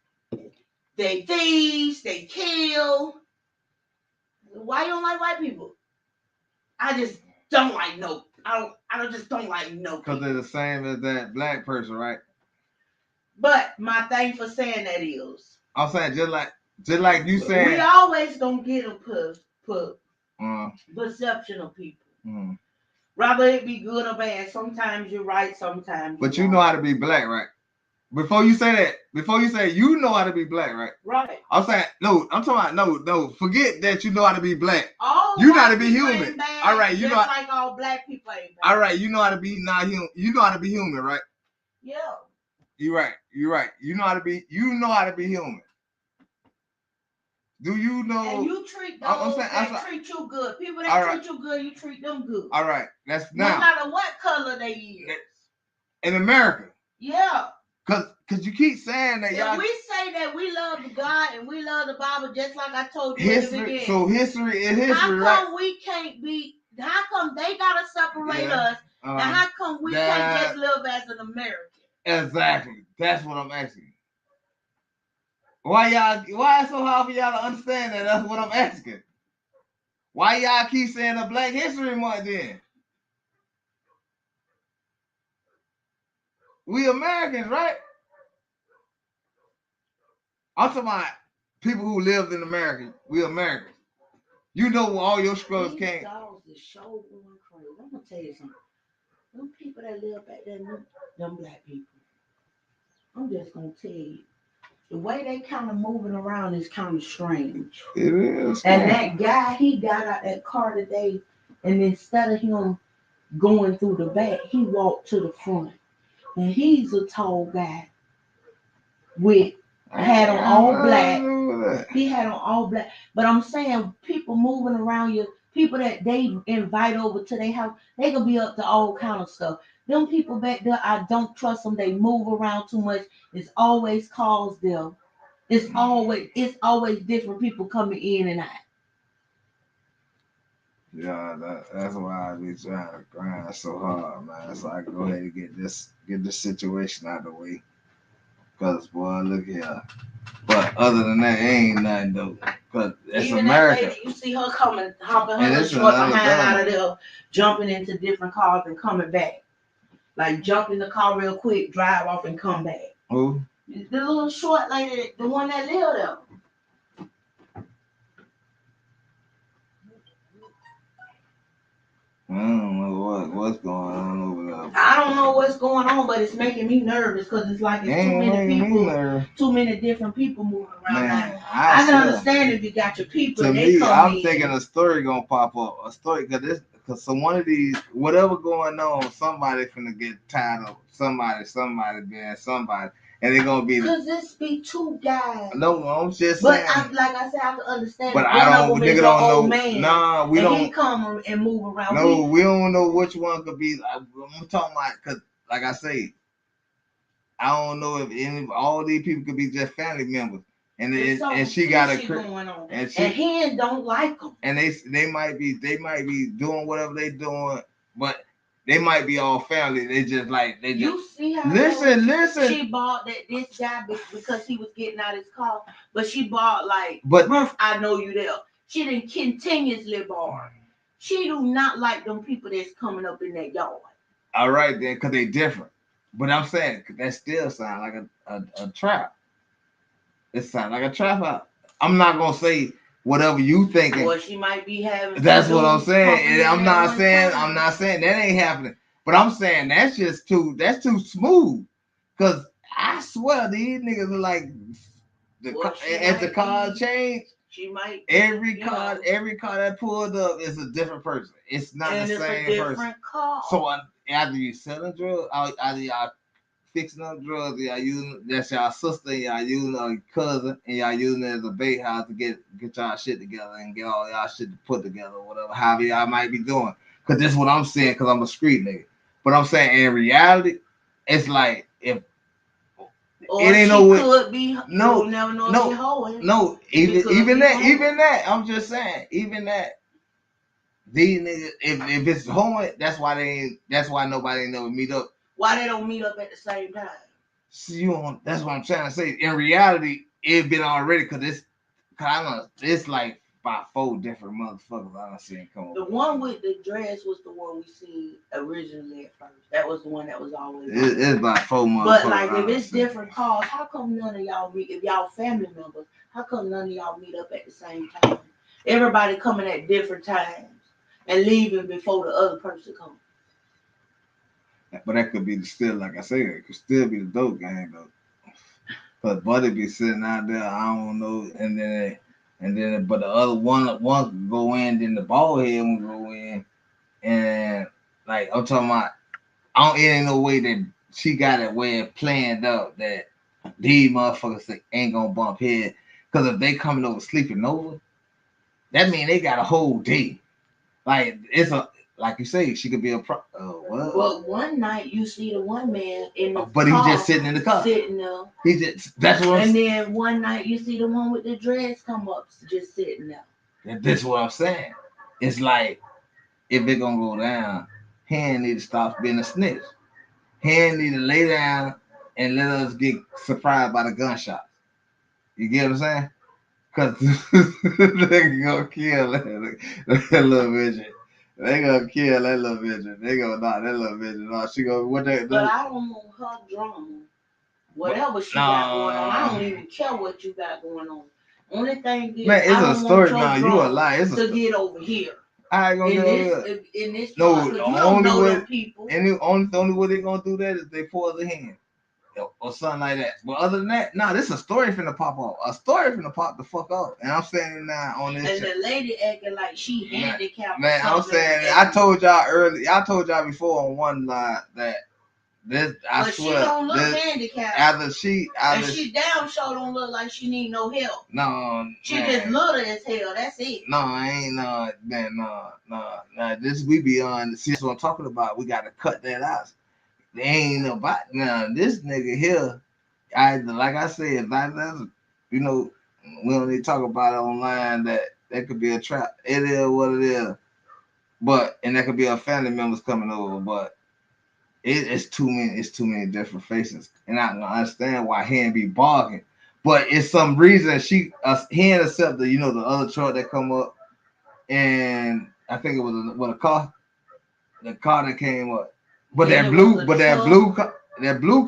they thieves, they kill. Why you don't like white people? I just don't like no. Just don't like no.
Because they're the same as that black person, right?
But my thing for saying that is,
I'm saying just like you saying,
we always gonna get a perception of people. Rather it be good or bad. Sometimes you're right, sometimes.
But you know how to be black, right? Before you say you know how to be black, right?
Right.
I'm saying no. I'm talking about no. Forget that you know how to be black. You know how to be human. All right, you know
like all black people ain't bad.
All right, you know how to be not human. You know how to be human, right?
Yeah.
You're right. You know how to be human. Do you know?
And you treat those that treat you good. People that treat you good, you treat them good.
All right, that's
no
now.
matter what color they is.
In America.
Yeah.
Cause you keep saying that y'all.
We say that we love God and we love the Bible, just like I told you
history,
in the beginning.
So history is history, right?
How come we can't be? How come they gotta separate us? And how come we can't just live as an American?
Exactly. That's what I'm asking. Why it's so hard for y'all to understand that? That's what I'm asking. Why y'all keep saying a Black History Month then? We Americans, right? I'm talking about people who lived in America. We Americans. You know where all your struggles came.
Dogs is so going crazy. I'm gonna tell you something. Them people that live back there, them black people. I'm just gonna tell you. The way they kind of moving around is kind of strange.
It is.
And that guy, he got out that car today, and instead of him going through the back, he walked to the front. And he's a tall guy had on all black. He had on all black. But I'm saying people moving around you, people that they invite over to their house, they could be up to all kind of stuff. Them people back there, I don't trust them. They move around too much. It's always calls them. It's always different people coming in and out.
Yeah, that's why I be trying to grind so hard, man. So I can go ahead and get this situation out of the way. Cause boy, look here. But other than that, ain't nothing though. Cause it's
even
America.
That lady, you see her hopping her short behind out of there, jumping into different cars and coming back. Like jump in the car real quick, drive off and come back.
Who?
The little short lady, the one that lived there.
I don't know what's going on over there.
I don't know what's going on, but it's making me nervous because it's like it's too many people, too many different people moving around. Man, I can understand if you got your people.
To me, I'm thinking a story gonna pop up. A story because some one of these, whatever going on, somebody finna get tired of somebody being somebody. And they're gonna be
because this be two guys.
No, I'm just saying.
But like I said, I can understand.
But I don't. Nigga don't know.
Man,
nah, we don't.
He come and move around.
No, we don't know which one could be. I'm talking about because, like I say, I don't know if all these people could be just family members. And she got a
going on. And he don't like them.
And they might be doing whatever they doing, but. They might be all family. They just
You see how
listen.
She bought this guy because he was getting out his car, but she bought I know you there. She didn't continuously bar. She do not like them people that's coming up in that yard.
All right then, because they different. But I'm saying that still sound like a trap. It sounds like a trap out. I'm not gonna say whatever you thinking.
Well, she might be having.
That's what I'm saying. And I'm not saying that ain't happening. But I'm saying that's too smooth. Cause I swear these niggas are like as the car change.
She might.
Every car that pulled up is a different person. It's not the same person.
Car.
So either you selling drugs, either y'all fixing up drugs, y'all using that's y'all sister, y'all using a cousin, and y'all using it as a bait house to get y'all shit together and get all y'all shit put together, whatever, however y'all might be doing. Cause this is what I'm saying, cause I'm a street nigga. But I'm saying in reality, it's like if
Or
it ain't
she
no way.
could be.
No,
You'll never know if
no,
he hoeing.
no.
It could be hoeing.
Even that. I'm just saying, even that. These niggas, if it's hoeing, that's why they ain't. That's why nobody ain't never meet up.
Why they don't meet up at the same time?
See you on. That's what I'm trying to say. In reality, it been already because it's kind of it's like about 4 different motherfuckers I done seen come up.
The one with the dress was the one we seen originally at first. That was the one that was always.
It's about 4 motherfuckers.
But like, if it's different cars, how come none of y'all meet? If y'all family members, how come none of y'all meet up at the same time? Everybody coming at different times and leaving before the other person comes.
But that could be still, like I said, it could still be the dope gang though. But Buddy be sitting out there, I don't know, and then but the other one could go in, then the bald head one go in, and like I'm talking about, it ain't no way that she got it where it planned out that these motherfuckers ain't gonna bump head. Cause if they coming over sleeping over, that mean they got a whole day. Like it's a like you say, she could be a pro.
But one night you see the one man in the
but
car,
he's just sitting in the car,
sitting there.
He just that's what.
And then one night you see the one with the dreads come up, just sitting there.
That's what I'm saying. It's like if it gonna go down, he ain't need to stop being a snitch. He ain't need to lay down and let us get surprised by the gunshots. You get what I'm saying? Cause they gonna kill that little midget. They gonna kill that little midget. They gonna knock that little midget off. She gonna what they do?
But I don't want her drama. Whatever she got going on, I don't even care what you got going on. Only thing is,
man, it's
I don't
a story
want
now. You a lie. It's
to get over here.
I ain't gonna get over here.
In this
No,
part,
the
you don't know them people.
And the only way they gonna do that is they pour the hand or something like that. But other than that, nah, this is a story finna pop off. A story finna pop the fuck off. And I'm standing now on this.
And the lady acting like she handicapped.
Man, I'm saying I told y'all early. I told y'all before on one line that this. I
but
swear,
she don't look handicapped.
After she
damn sure don't look like she need no help.
No,
she just little as hell. That's it.
No, I ain't no. This we be on. See, that's what I'm talking about. We got to cut that out. They ain't about now. This nigga here, either like I said, like that's we don't need to talk about it online. That could be a trap. It is what it is. But and that could be our family members coming over. But it's too many. It's too many different faces, and I understand why he ain't be bargaining. But it's some reason he ain't accept the the other truck that come up, and I think it was a car, the car that came up. But that blue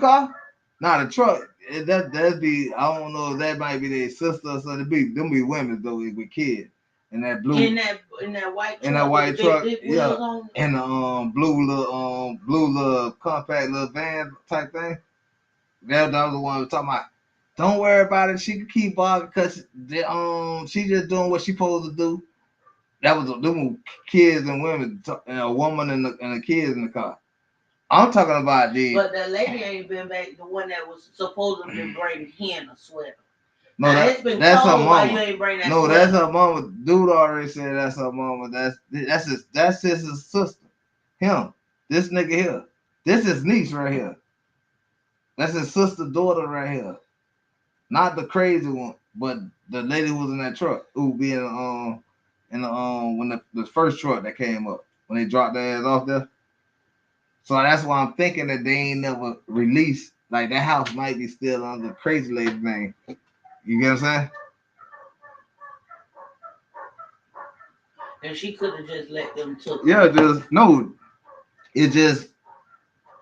car, not a truck. That'd be I don't know. That might be their sister or something. Them be women though with kids. And that blue
in that white truck,
yeah, and the blue little compact little van type thing. That was the one we were talking about. Don't worry about it. She can keep bargaining because she just doing what she supposed to do. That was them kids and women, a woman and the kids in the car. I'm talking about the.
But the lady ain't been back. The one that was supposed to be bringing him a sweater.
No,
that's her mama. You ain't bring that
no,
sweater.
That's her mama. Dude already said that's her mama. That's his sister. Him. This nigga here. This is niece right here. That's his sister daughter right here. Not the crazy one, but the lady who was in that truck who be in when the first truck that came up when they dropped their ass off there. So that's why I'm thinking that they ain't never released. Like that house might be still under the crazy lady name. You get what I'm saying?
And she could have just let them took.
Yeah, no. It's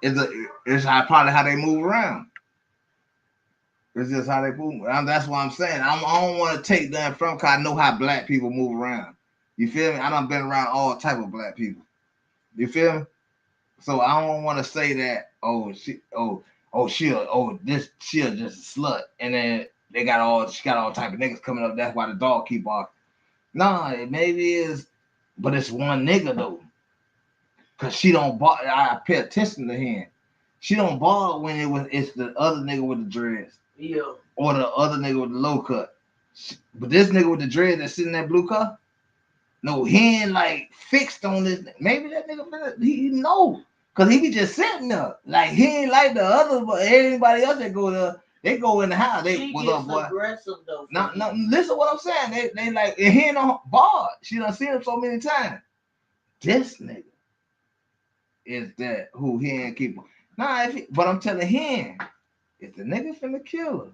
probably how they move around. It's just how they move. That's what I'm saying. I don't want to take that from because I know how black people move around. You feel me? I done been around all type of black people. You feel me? So I don't want to say that. She'll just a slut, and then she got all type of niggas coming up. That's why the dog keep barking. Nah, it maybe is, but it's one nigga though. Cause she don't bark. I pay attention to him. She don't bark when it's the other nigga with the dreads.
Yeah.
Or the other nigga with the low cut. But this nigga with the dreads that's sitting in that blue car, no, he ain't like fixed on this. Maybe that nigga he know. Cause he be just sitting there. Like he ain't like the other, but anybody else that go there, they go in the house. They
She
what's
gets
up, boy?
aggressive though.
No, listen what I'm saying. They like, and he ain't on board. She done seen him so many times. This nigga is that who he ain't keep. Nah, but I'm telling him, if the nigga finna kill her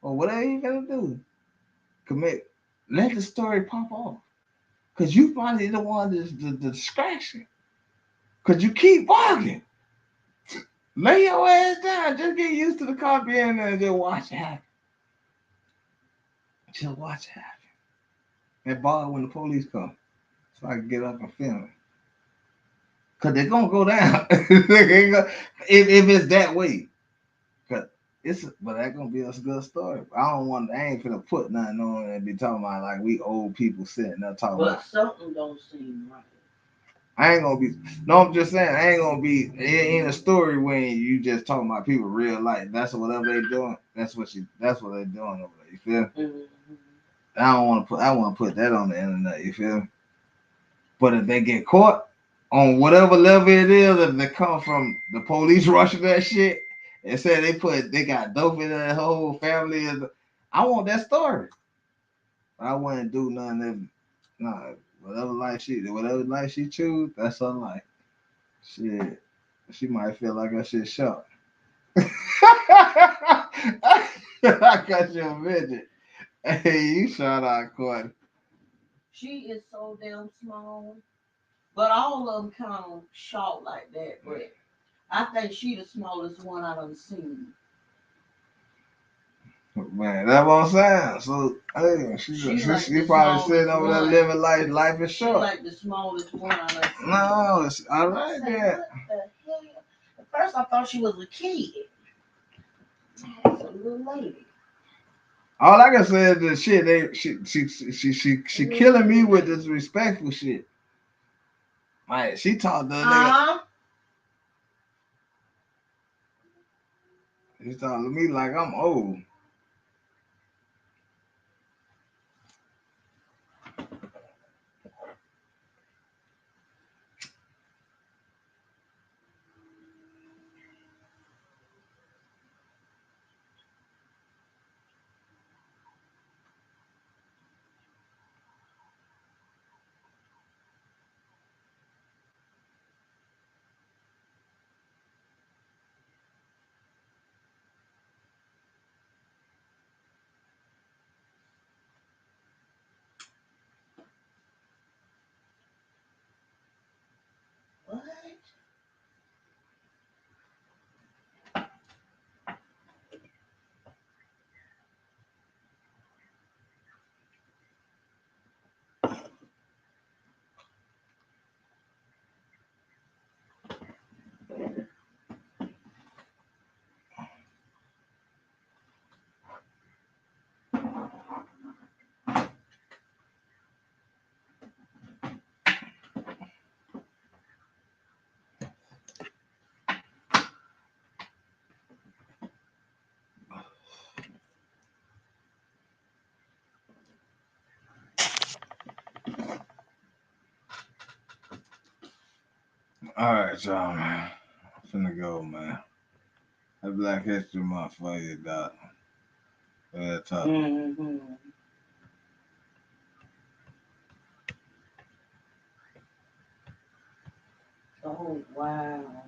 or whatever he finna do, commit, let the story pop off. Cause you probably the one that's the distraction. Cause you keep barking. Lay your ass down. Just get used to the car being there and just watch it happen. Just watch it happen. And ball when the police come. So I can get up and film it. Cause they're gonna go down. if it's that way. Cause but that's gonna be a good story. I ain't finna put nothing on and be talking about like we old people sitting there talking
but
about.
Something don't seem right.
I ain't gonna be. No, I'm just saying. I ain't gonna be. It ain't a story when you just talking about people real life. That's whatever they doing. That's what they're doing over there. You feel?
Mm-hmm.
I don't want to put. I want to put that on the internet. You feel? But if they get caught on whatever level it is, if they come from the police rushing that shit and say they got dope in that whole family, I want that story. I wouldn't do nothing. Nah, whatever life she choose, that's her life. Shit, she might feel like her shit shot. I got your midget. Hey, you shot out, Courtney.
She is so damn small, but all of them kind of short like that. But I think she the smallest one I done seen.
Man, that's what I'm saying. So, hey, she probably sitting over there living life. Life is short.
She like the smallest one I done seen.
No, I like that.
What the hell? At first I thought she was a kid. It's a little lady.
All I can say is the shit. She killing me with this respectful shit. Like she talked to a nigga. She talking to me like I'm old.
What?
All right, y'all, man. I'm finna go, man. That Black History Month for you, Doc.
Mm-hmm. Oh wow.